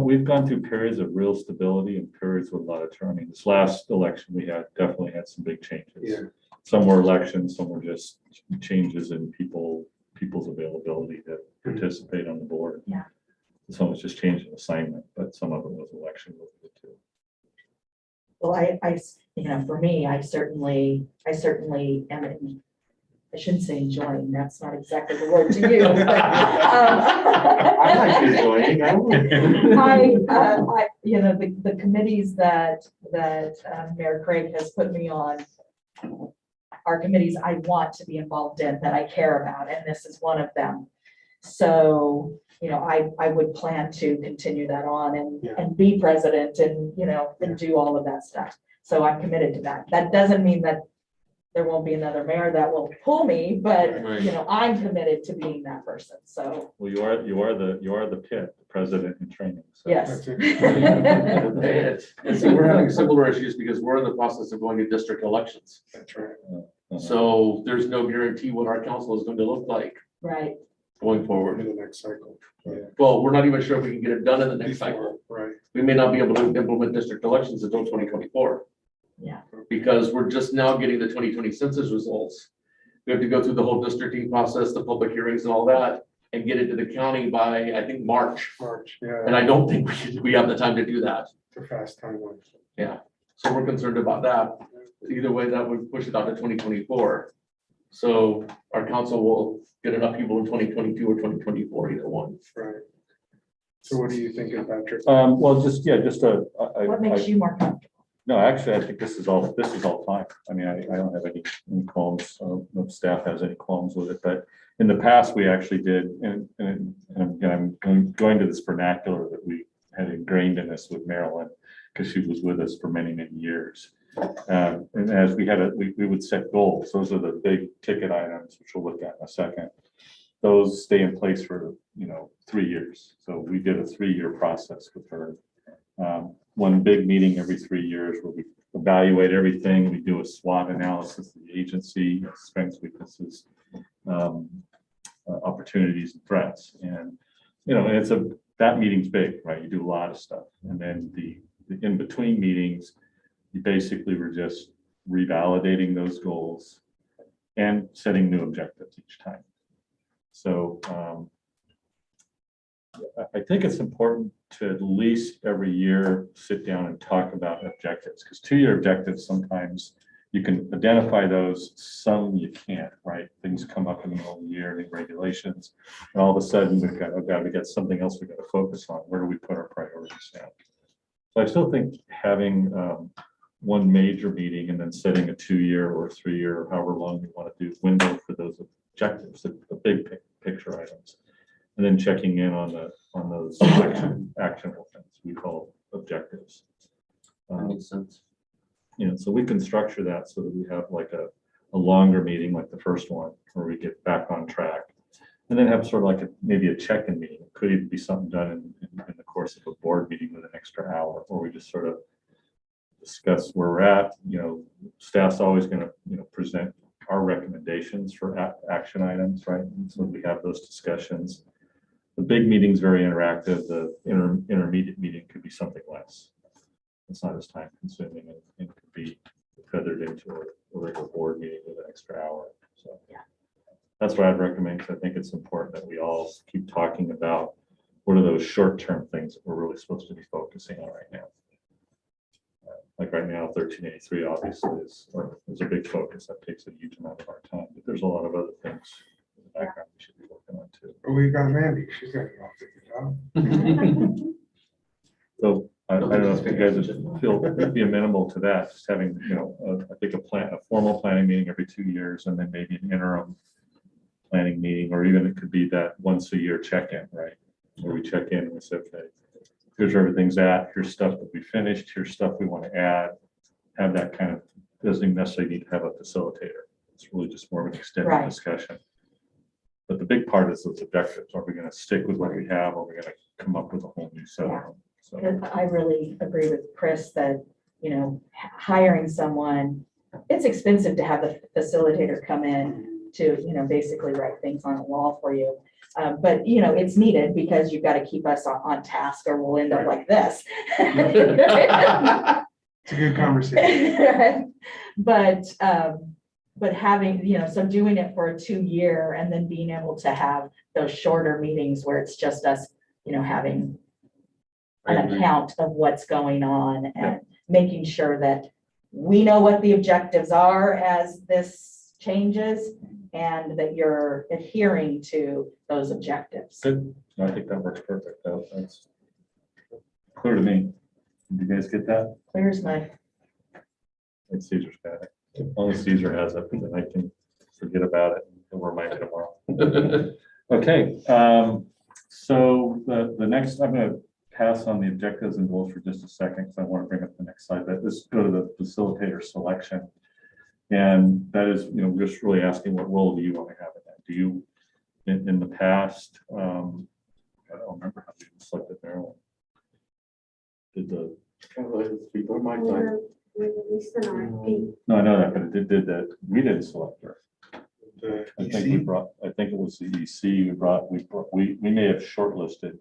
We've gone through periods of real stability and periods with a lot of turn. I mean, this last election, we definitely had some big changes. Yeah. Some were elections, some were just changes in people's availability to participate on the board. Yeah. Some was just change in assignment, but some of it was election related too. Well, for me, I certainly am I shouldn't say enjoying, that's not exactly the word to use. But, I like enjoying, I, you know, the committees that Mayor Craig has put me on are committees I want to be involved in, that I care about, and this is one of them. So, you know, I would plan to continue that on and be president and, you know, and do all of that stuff. So I'm committed to that. That doesn't mean that there won't be another mayor that will pull me, but, Right. you know, I'm committed to being that person, so, Well, you are the PIT, the president in training. So. yes. That's it. And so we're having similar issues because we're in the process of going to district elections. That's right. So there's no guarantee what our council is going to look like Right, going forward. In the next cycle. Yeah. Well, we're not even sure if we can get it done in the next cycle. Right. We may not be able to implement district elections until 2024. yeah, Because we're just now getting the 2020 census results. We have to go through the whole districting process, the public hearings and all that, and get it to the county by, I think, March. March, yeah. And I don't think we have the time to do that. It's a fast timeline. So we're concerned about that. Either way, that would push it out to 2024. So our council will get an upheaval in 2022 or 2024, either one. Right. So what are you thinking, Patrick? Well, just what makes you more comfortable? no, actually, I think this is all fine. I mean, I don't have any qualms, no staff has any qualms with it, but in the past, we actually did, and again, I'm going to this vernacular that we had ingrained in us with Marilyn, because she was with us for many, many years. And as we would set goals, those are the big ticket items, which we'll look at in a second. Those stay in place for, 3 years. So we did a 3-year process with her. One big meeting every 3 years where we evaluate everything. We do a SWOT analysis of the agency, strengths, weaknesses, opportunities and threats. And, and that meeting's big, right? You do a lot of stuff. And then the in-between meetings, you basically were just revalidating those goals and setting new objectives each time. So I think it's important to at least every year sit down and talk about objectives, because 2-year objectives, sometimes you can identify those, some you can't, right? Things come up in the middle of the year, new regulations, and all of a sudden we got something else we got to focus on. Where do we put our priorities down? So I still think having one major meeting and then setting a 2-year or 3-year, however long you want to do, window for those objectives, the big picture items, and then checking in on those actionable things we call objectives. That makes sense. So we can structure that so that we have like a longer meeting, like the first one, where we get back on track, and then have sort of like maybe a check-in meeting. It could even be something done in the course of a board meeting with an extra hour, where we just sort of discuss where we're at. Staff's always going to present our recommendations for action items, right? And so we have those discussions. The big meeting's very interactive. The intermediate meeting could be something less. It's not as time consuming and could be feathered into a regular board meeting with an extra hour. So Yeah. That's what I'd recommend, because I think it's important that we all keep talking about what are those short-term things that we're really supposed to be focusing on right now. Like right now, 1383 obviously is a big focus. That takes a huge amount of our time, but there's a lot of other things in the background we should be working on too. Oh, we got Mandy. She's got it all figured out. So I don't know if you guys would be amenable to that, just having, I think a formal planning meeting every 2 years, and then maybe an interim planning meeting, or even it could be that once a year check-in, right? Where we check in and we say, okay, here's where everything's at, here's stuff that we finished, here's stuff we want to add. Have that kind of, doesn't necessarily need to have a facilitator. It's really just more of an extended Right. discussion. But the big part is those objectives. Are we going to stick with what we have, or are we going to come up with a whole new set of them? So, I really agree with Chris that, hiring someone, it's expensive to have the facilitator come in to, basically write things on a wall for you. But, it's needed because you've got to keep us on task, or we'll end up like this. It's a good conversation. But having, so doing it for a 2-year and then being able to have those shorter meetings where it's just us, having I an agree. account of what's going on and making sure that we know what the objectives are as this changes and that you're adhering to those objectives. Good. I think that works perfect. That's clear to me. Did you guys get that? Clear as mud. And Caesar's got it. As long as Caesar has it, then I can forget about it and remind it tomorrow. Okay, so the next, I'm gonna pass on the objectives and goals for just a second, because I want to bring up the next slide, but let's go to the facilitator selection. And that is, we're just really asking, what role do you want to have in that? Do you, in the past, I don't remember how we selected Maryland. Did the, Before my time. We released an RFP. no, I know that, but it did that, we didn't select her. The I think we EC, brought, I think it was the EC we may have shortlisted.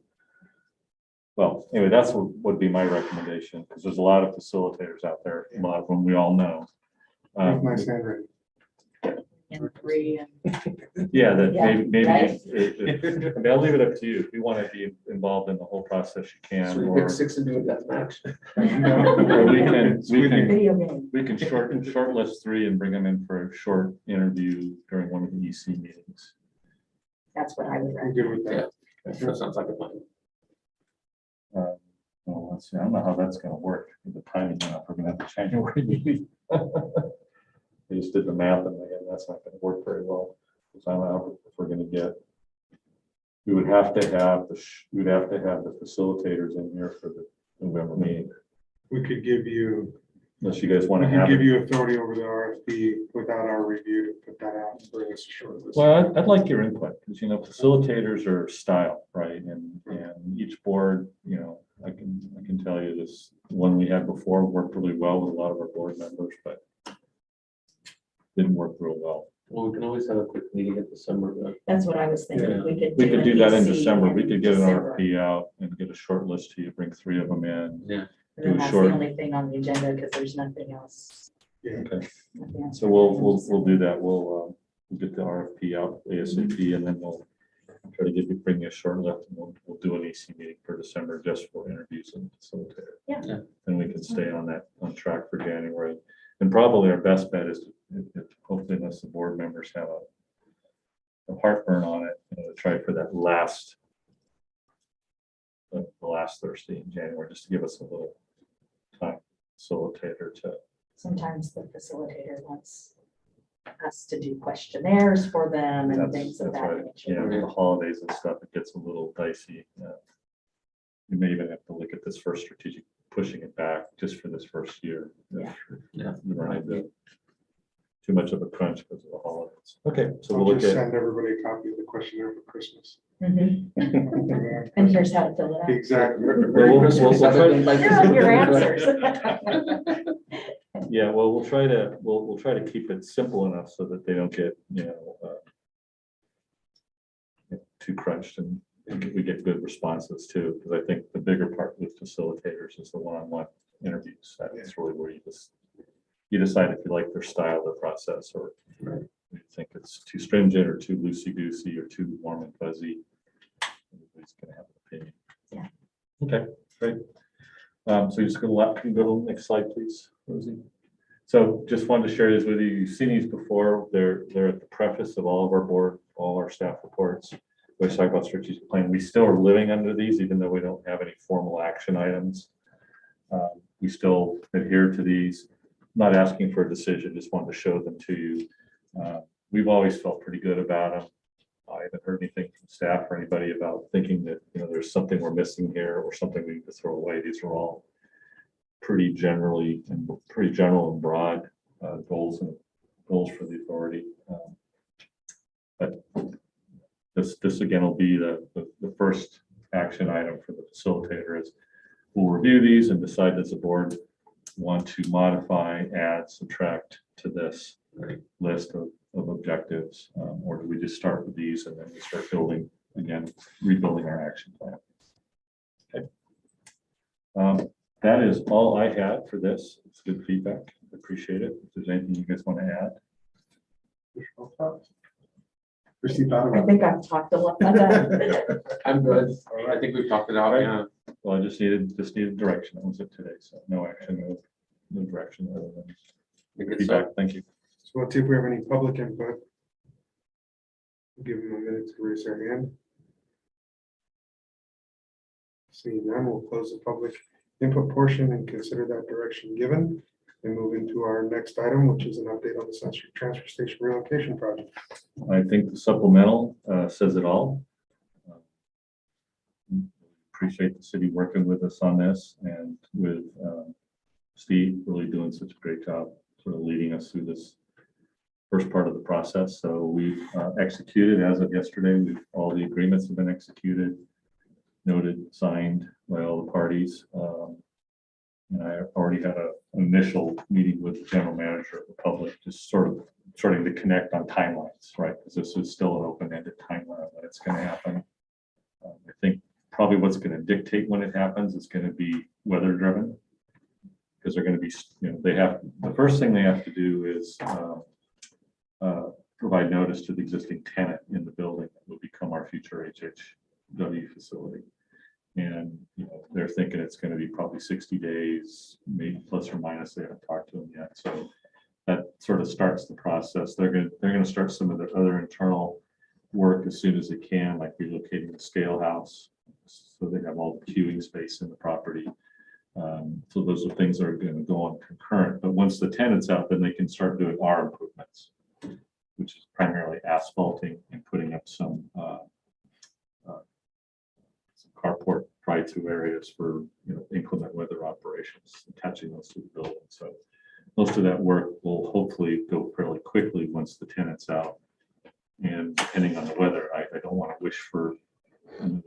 Well, anyway, that's what would be my recommendation, because there's a lot of facilitators out there, a lot of them we all know. with my handwriting. And three and Yeah, that Yeah, maybe, right? I mean, I'll leave it up to you. If you want to be involved in the whole process, you can, So we or pick 6 and do a death match. or we can video game. shortlist 3 and bring them in for a short interview during one of the EC meetings. That's what I would I'm recommend. good with that. That sounds like a plan. Well, let's see, I don't know how that's gonna work, with the timing, if we're gonna have the January meeting. I just did the math and again, that's not gonna work very well, because I don't know if we're gonna get. We would have to have we'd have to have the facilitators in here for the November meeting, We could give you, unless you guys want we to could have give it. you authority over the RFP without our review to put that out and bring us a short list. Well, I'd like your input, because, facilitators are style, right? And each board, I can tell you this, one we had before worked really well with a lot of our board members, but didn't work real well. Well, we can always have a quick meeting in December. That's what I was thinking. Yeah. We could do that in an EC December. We could get an December. RFP out and get a short list to you, bring 3 of them in. Yeah. And then do that's short. the only thing on the agenda because there's nothing else. Yeah. Okay, nothing else. so we'll do that. We'll get the RFP out ASAP, and then we'll try to bring you a short list, and we'll do an EC meeting for December just for interviews and facilitator. Yeah. Yeah. And we can stay on track for January. And probably our best bet is to hopefully, unless the board members have a heartburn on it, to try for that the last Thursday in January, just to give us a little time, facilitator to. Sometimes the facilitator wants us to do questionnaires for them and That's things of that's that right. Yeah, nature. with the holidays and stuff, it gets a little dicey. We may even have to look at this first strategic, pushing it back just for this first year. Yeah. Yeah. We run into too much of a crunch because of the holidays. Okay, so I'll we'll look just at. send everybody a copy of the questionnaire for Christmas. Mhm. And here's how to fill it out. Exactly. Well, we'll try- Here are your answers. Yeah, well, we'll try to keep it simple enough so that they don't get, too crunched, and we get good responses too, because I think the bigger part with facilitators is the one-on-one interviews. That's really where you decide if you like their style, their process, or Right. you think it's too stringent or too loosey-goosey or too warm and fuzzy. Everybody's gonna have an opinion. Yeah. Okay, great. So you're just can go to the next slide, please, Rosie. So just wanted to share this with you. You've seen these before. They're at the preface of all of our board, all our staff reports. We talk about strategic plan. We still are living under these, even though we don't have any formal action items. We still adhere to these. Not asking for a decision, just wanted to show them to you. We've always felt pretty good about them. I haven't heard anything from staff or anybody about thinking that, there's something we're missing here or something we need to throw away. These are all pretty general and broad goals for the authority. But this again will be the first action item for the facilitator is we'll review these and decide as a board want to modify, add, subtract to this list of objectives, or do we just start with these and then we start rebuilding our action plan? Okay. That is all I had for this. It's good feedback. Appreciate it. If there's anything you guys want to add. Christie thought I about it. think I've talked a lot about it. I'm good. I think we've talked it out, yeah. Well, I just needed direction. That was it today. So no action, no direction other than I think it's, feedback. Thank you. So let's see if we have any public input. Give them a minute to raise their hand. Seeing none, we'll close the public input portion and consider that direction given and move into our next item, which is an update on the Sun Street Transfer Station relocation project. I think the supplemental says it all. Appreciate the city working with us on this and with Steve really doing such a great job sort of leading us through this first part of the process. So we've executed as of yesterday. All the agreements have been executed, noted, signed by all the parties. And I already had an initial meeting with the general manager of the public, just starting to connect on timelines, right? Because this is still an open-ended timeline when it's going to happen. I think probably what's going to dictate when it happens is going to be weather driven. Because they're going to be, the first thing they have to do is provide notice to the existing tenant in the building that will become our future HHW facility. And, they're thinking it's going to be probably 60 days, maybe plus or minus. They haven't talked to them yet. So that sort of starts the process. They're going to start some of the other internal work as soon as they can, like relocating the scale house. So they have all the queuing space in the property. So those are things that are going to go on concurrent. But once the tenant's out, then they can start doing our improvements, which is primarily asphalting and putting up some carport drive-through areas for inclement weather operations, attaching those to the building. So most of that work will hopefully go fairly quickly once the tenant's out. And depending on the weather, I don't want to wish for another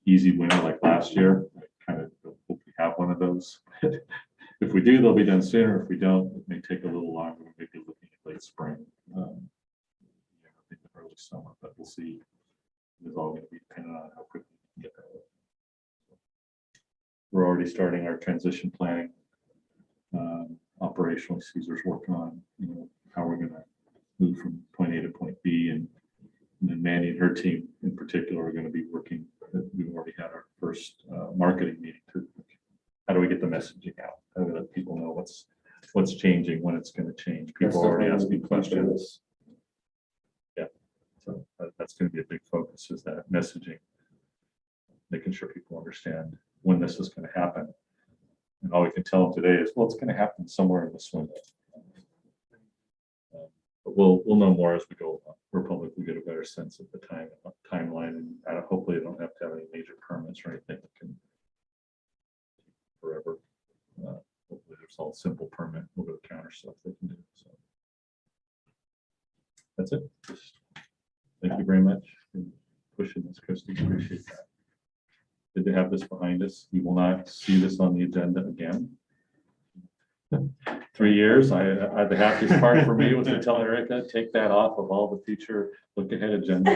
easy winter like last year. I kind of hope we have one of those. If we do, they'll be done sooner. If we don't, it may take a little longer. We may be looking at late spring, I think the early summer, but we'll see. It's all going to be dependent on how quickly we can get that. We're already starting our transition planning. Operationally, Caesar's working on how we're going to move from point A to point B, and then Manny and her team in particular are going to be working. We've already had our first marketing meeting to how do we get the messaging out? How do we let people know what's changing, when it's going to change? People are already asking questions. Yeah, so that's going to be a big focus, is that messaging, making sure people understand when this is going to happen. And all we can tell them today is, well, it's going to happen somewhere in this window. But we'll know more as we go along. We're public, we get a better sense of the timeline, and hopefully they don't have to have any major permits or anything that can forever. Hopefully there's all simple permit over the counter stuff they can do. So that's it. Thank you very much for pushing this, Christy. Appreciate that. Good to have this behind us. You will not see this on the agenda again. 3 years. The happiest part for me was to tell Erica, take that off of all the future look ahead agenda.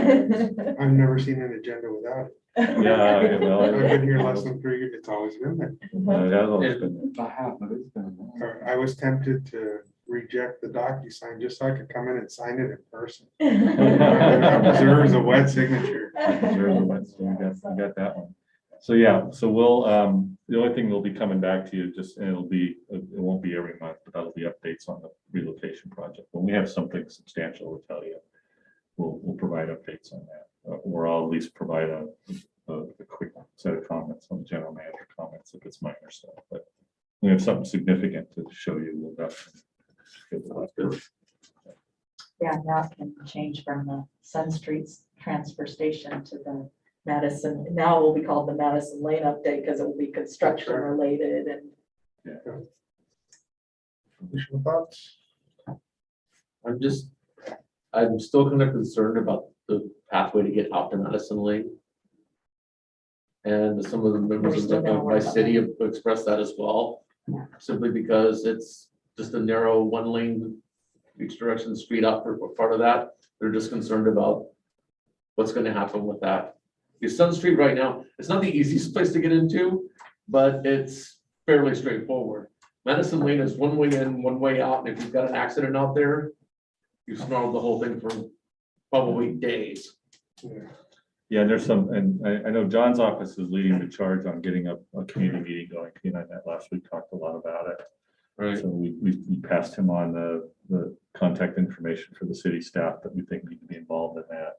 I've never seen an agenda without it. Yeah, well, I've been here less than 3 years. It's always been there. it has always been I have, but it's been a while. I was tempted to reject the DocuSign just so I could come in and sign it in person. there. That deserves a wet signature. We got that one. So yeah, so we'll the only thing we'll be coming back to you, and it won't be every month, but that'll be updates on the relocation project. When we have something substantial to tell you, we'll provide updates on that, or I'll at least provide a quick set of comments on the general manager comments if it's minor stuff. But when we have something significant to show you, we'll definitely give it. Yeah, now it can change from the Sun Street's transfer station to the Madison. Now it will be called the Madison Lane update because it will be construction related and. Additional thoughts? I'm still kind of concerned about the pathway to get out to Madison Lane. And some of the members of my city have expressed that as well, simply because it's just a narrow one lane each direction street up for part of that. They're just concerned about what's going to happen with that. Because Sun Street right now, it's not the easiest place to get into, but it's fairly straightforward. Madison Lane is one way in, one way out, and if you've got an accident out there, you snarled the whole thing for probably days. Yeah, there's some, and I know John's office is leading the charge on getting a community meeting going. He and I met last week, talked a lot about it. Right. So we passed him on the contact information for the city staff that we think need to be involved in that.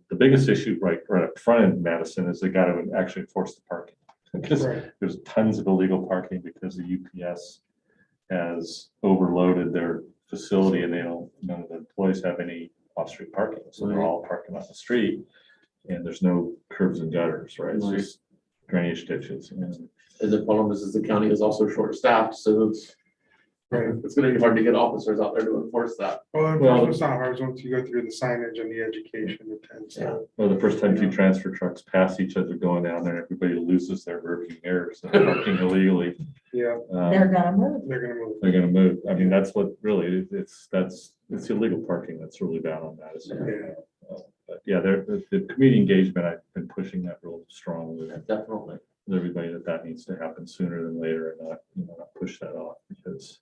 The biggest issue right up front in Madison is they got to actually enforce the parking. Because Right. there's tons of illegal parking because the UPS has overloaded their facility and none of the employees have any off-street parking. So they're all parking on the street and there's no curbs and gutters, right? It's Right. just drainage ditches. And And the problem is the county is also short-staffed, so Right. it's gonna be hard to get officers out there to enforce that. Well, Well- it's not hard once you go through the signage and the education, it tends to. Well, the first time two transfer trucks pass each other going down there, everybody loses their rearview mirrors and parking illegally. Yeah, They're gonna move. they're gonna move. They're gonna move. I mean, that's what really, it's illegal parking that's really bad on Madison. Yeah. But yeah, the community engagement, I've been pushing that real strongly with Definitely. everybody that needs to happen sooner than later and not push that off because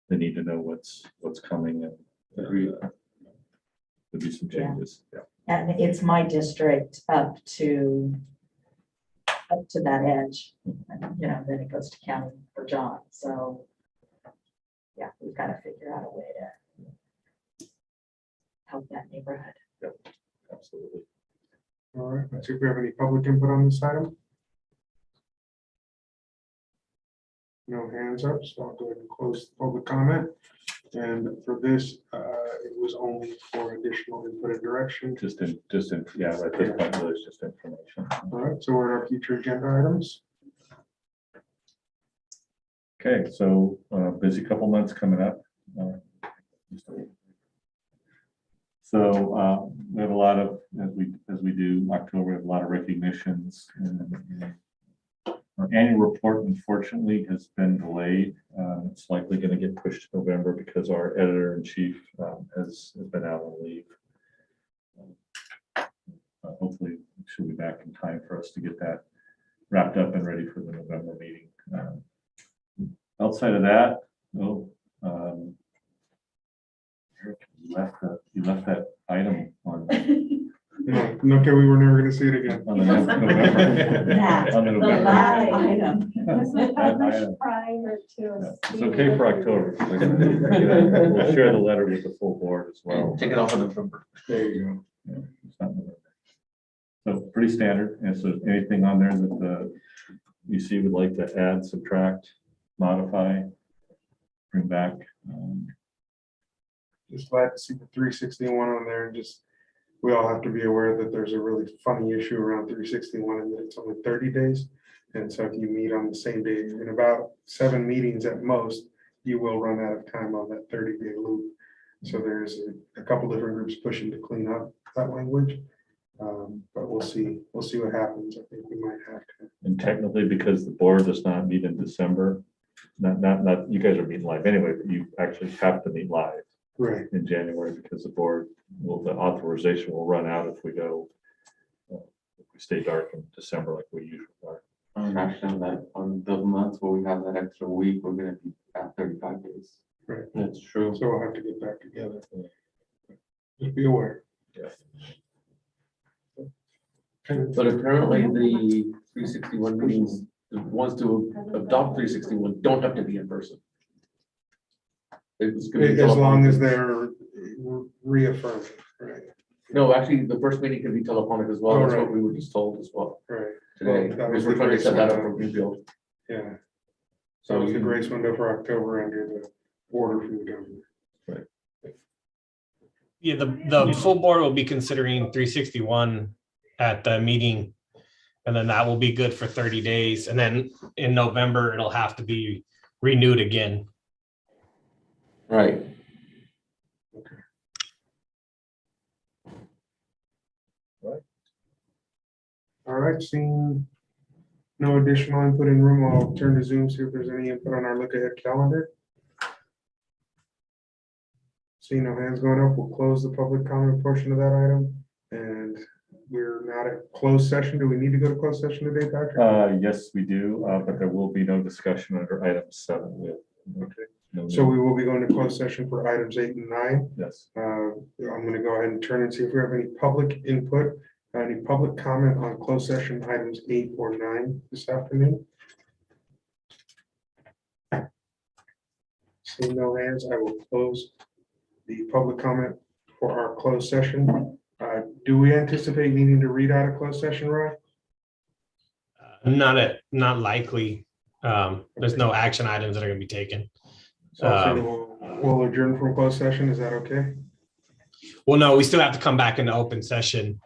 they need to know what's coming and Agreed. there'll be some Yeah. changes. Yeah. And it's my district up to that edge. And, then it goes to county for John, so. Yeah, we've got to figure out a way to help that neighborhood. Absolutely. All right, let's see if we have any public input on this item. No hands up, so I'll go ahead and close the public comment. And for this, it was only for additional input and direction. Right, at this point, really, it's just information. All right, so we're at our future agenda items. Okay, so busy couple months coming up. So we have a lot of, as we do October, we have a lot of recognitions. And our annual report, unfortunately, has been delayed. It's likely going to get pushed to November because our editor-in-chief has been out on leave. Hopefully, she'll be back in time for us to get that wrapped up and ready for the November meeting. Outside of that, no. Eric, you left that item on. No, okay, we were never gonna see it again. On the November. That's On the the November. last item. Was it That published item. prior to Yeah, us? It's okay for October. We'll share the letter with the full board as well. Take it off in November. There you Yeah, it's not November. So pretty standard. And so anything on there that the UC would like to add, subtract, modify, bring back. Just glad to see the 361 on there and just, we all have to be aware that there's a really funny issue around 361 and that it's only 30 days. And so if you meet on the same day, in about 7 meetings at most, you will run out of time on that 30-day loop. So there's a couple different groups pushing to clean up that language. But we'll see what happens. I think we might have to. And technically, because the board does not meet in December, not, you guys are meeting live anyway, but you actually have to meet live Right. in January because the board the authorization will run out if we go, if we stay dark in December like we usually are. Actually, on the months where we have that extra week, we're gonna be at 35 days. Right. That's true. So we'll have to get back together. Just be aware. But apparently the 361 meetings, the ones to adopt 361 don't have to be in person. It's gonna be As long telephonic. as they're reaffirmed, right? No, actually, the first meeting can be telephonic as well. Oh, That's right. what we were just told as well Right. today. Well, that was Because we're the trying to grace set that up window. for Greenfield. Yeah. So So it was the you- grace window for October under the order from the governor. Yeah, the full board will be considering 361 at the meeting. And then that will be good for 30 days. And then in November, it'll have to be renewed again. Right. All right, seeing no additional input in room, I'll turn to Zoom, see if there's any input on our look ahead calendar. Seeing no hands going up, we'll close the public comment portion of that item. And we're not at closed session. Do we need to go to closed session today, Patrick? Yes, we do, but there will be no discussion under item 7. Okay. No So new- we will be going to closed session for items 8 and 9. Yes. I'm going to go ahead and turn and see if we have any public input, any public comment on closed session items 8 or 9 this afternoon. Seeing no hands, I will close the public comment for our closed session. Do we anticipate needing to read out a closed session, Roy? Not likely. There's no action items that are gonna be taken. So I'll say we'll adjourn from closed session. Is that okay? Well, no, we still have to come back into open session.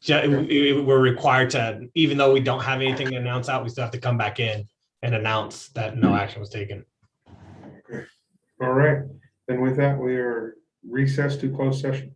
We're required to, even though we don't have anything to announce out, we still have to come back in and announce that no action was taken. All right. Then with that, we are recessed to closed session.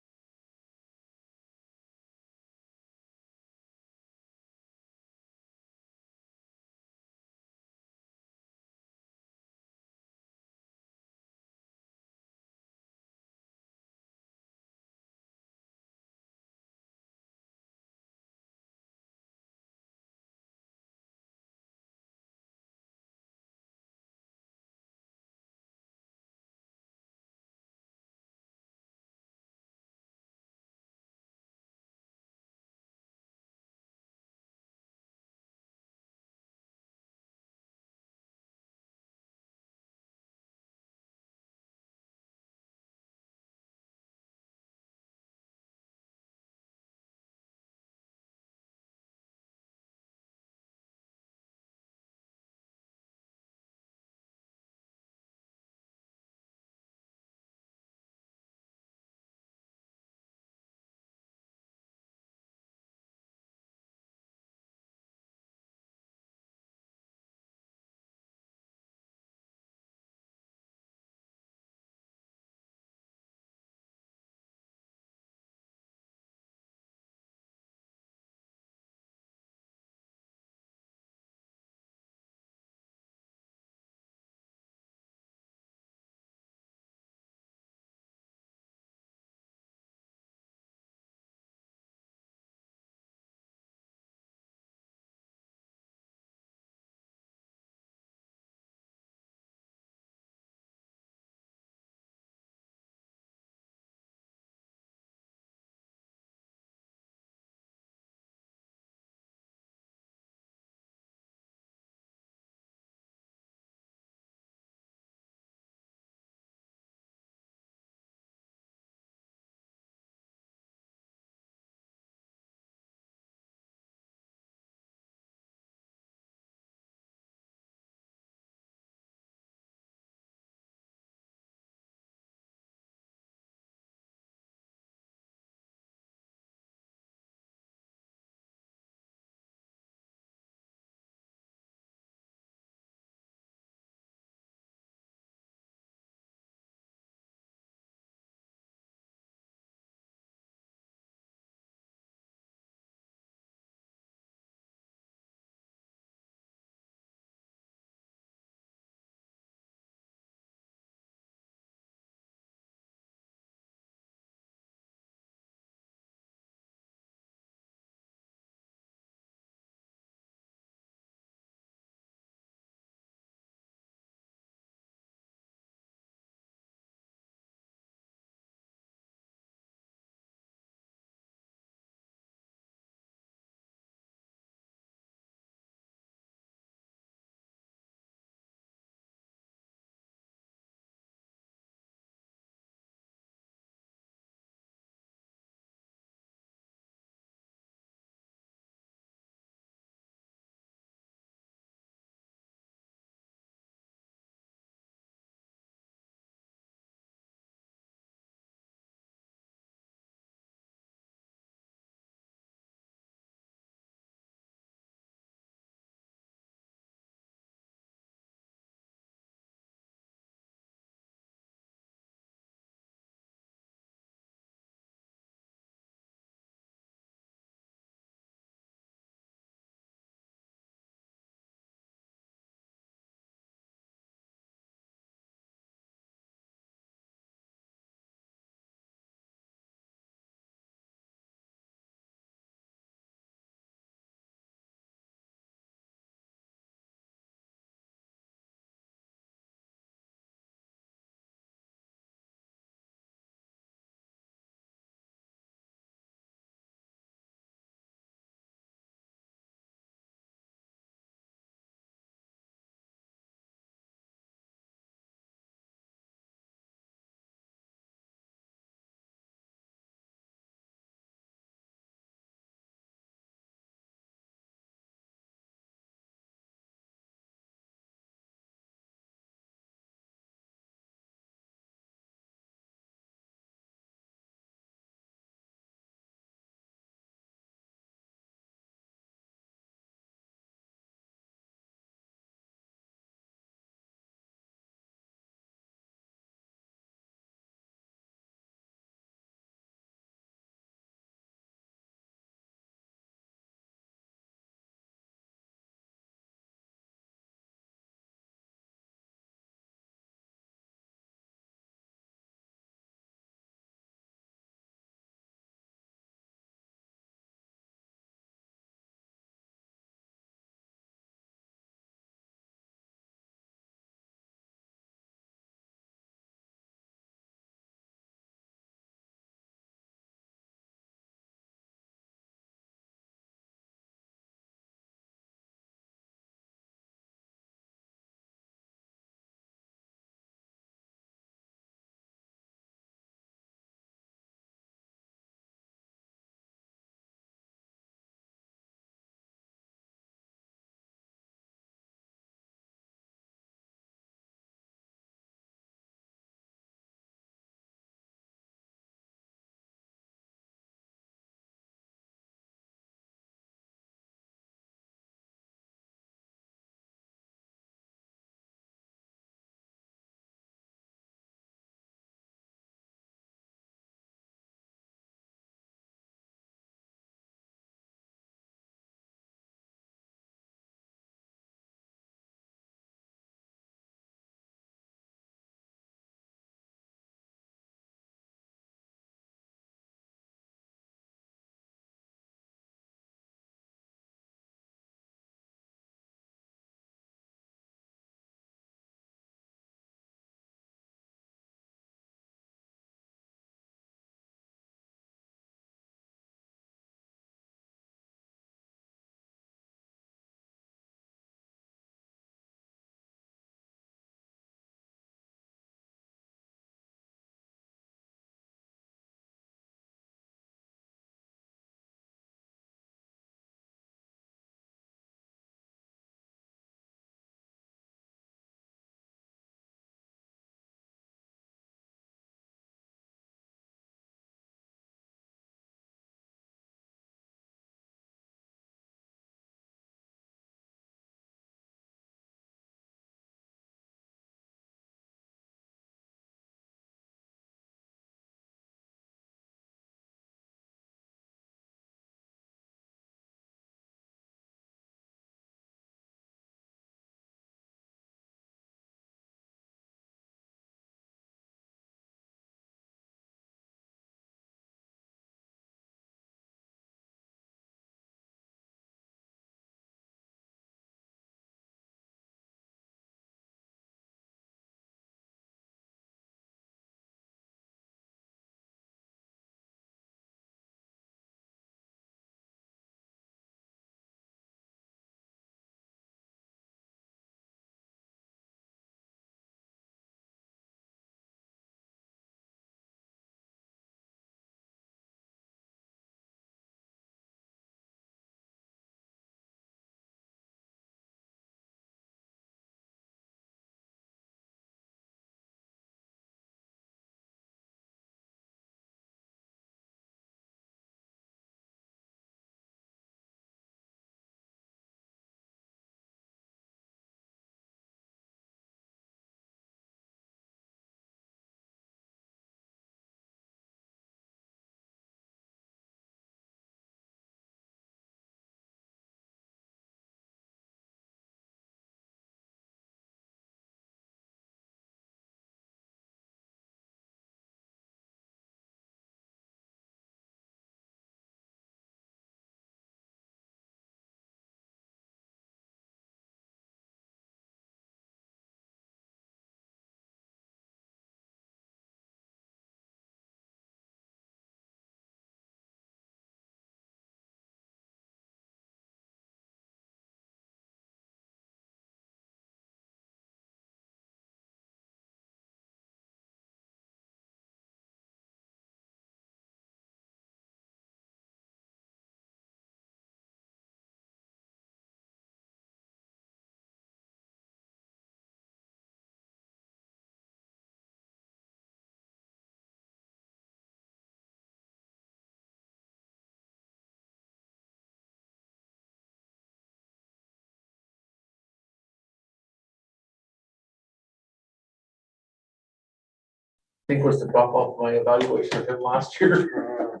think was to drop off my evaluation of him last year.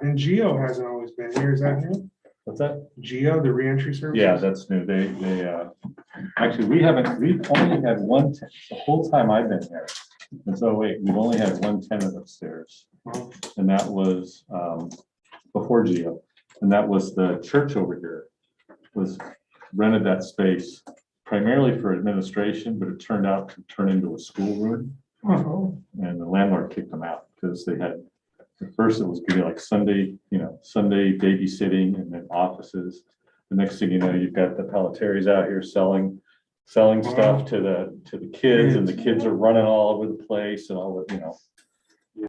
And Geo hasn't always been here, is that new? What's that? Geo, the reentry service? Yeah, that's new. Actually, we've only had one, the whole time I've been here. It's 08, we've only had one tenant upstairs. And that was before Geo. And that was the church over here, was rented that space primarily for administration, but it turned out to turn into a schoolroom. And the landlord kicked them out because they had, at first it was gonna be like Sunday babysitting and then offices. The next thing you know, you've got the Pelletteries out here selling stuff to the kids, and the kids are running all over the place and all the,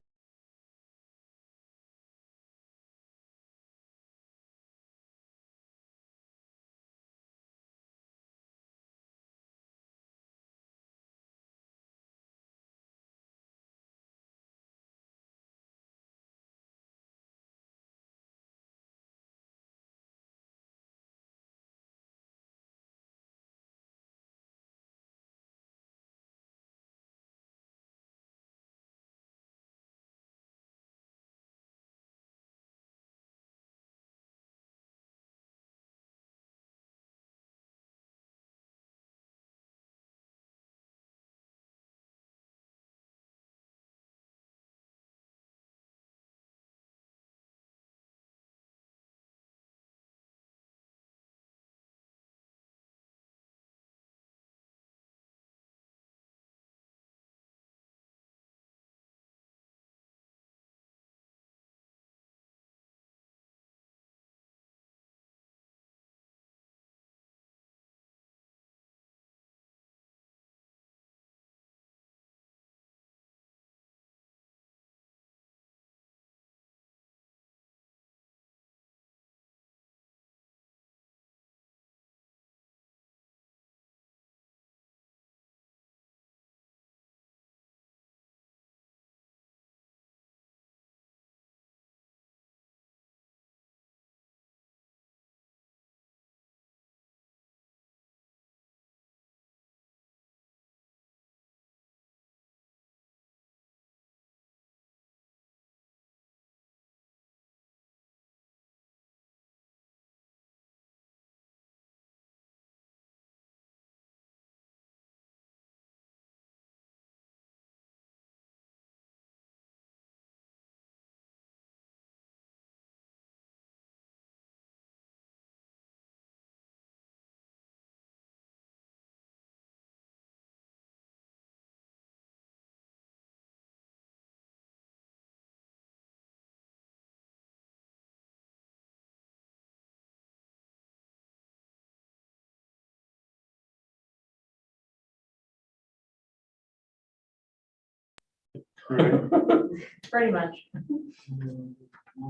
Pretty much.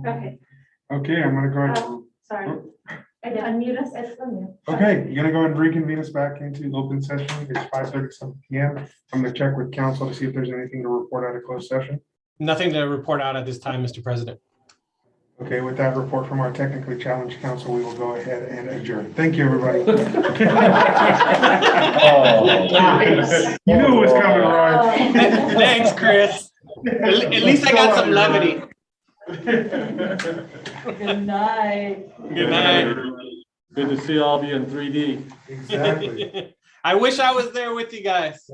Okay, Okay, I'm gonna go ahead. sorry. Unmute us. It's from you. Okay, you're gonna go ahead and reconvene us back into open session. It's 5:37 PM. I'm gonna check with council to see if there's anything to report out of closed session. Nothing to report out at this time, Mr. President. Okay, with that report from our technically challenged council, we will go ahead and adjourn. Thank you, everybody. You knew it was coming, Roy. Thanks, Chris. At least I got some levity. Good night. Good night. good to see all of you in 3D. Exactly. I wish I was there with you guys.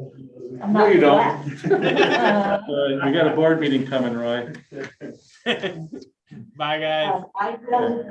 I'm No, not you don't. glad. We got a board meeting coming, Roy. Bye, guys. I don't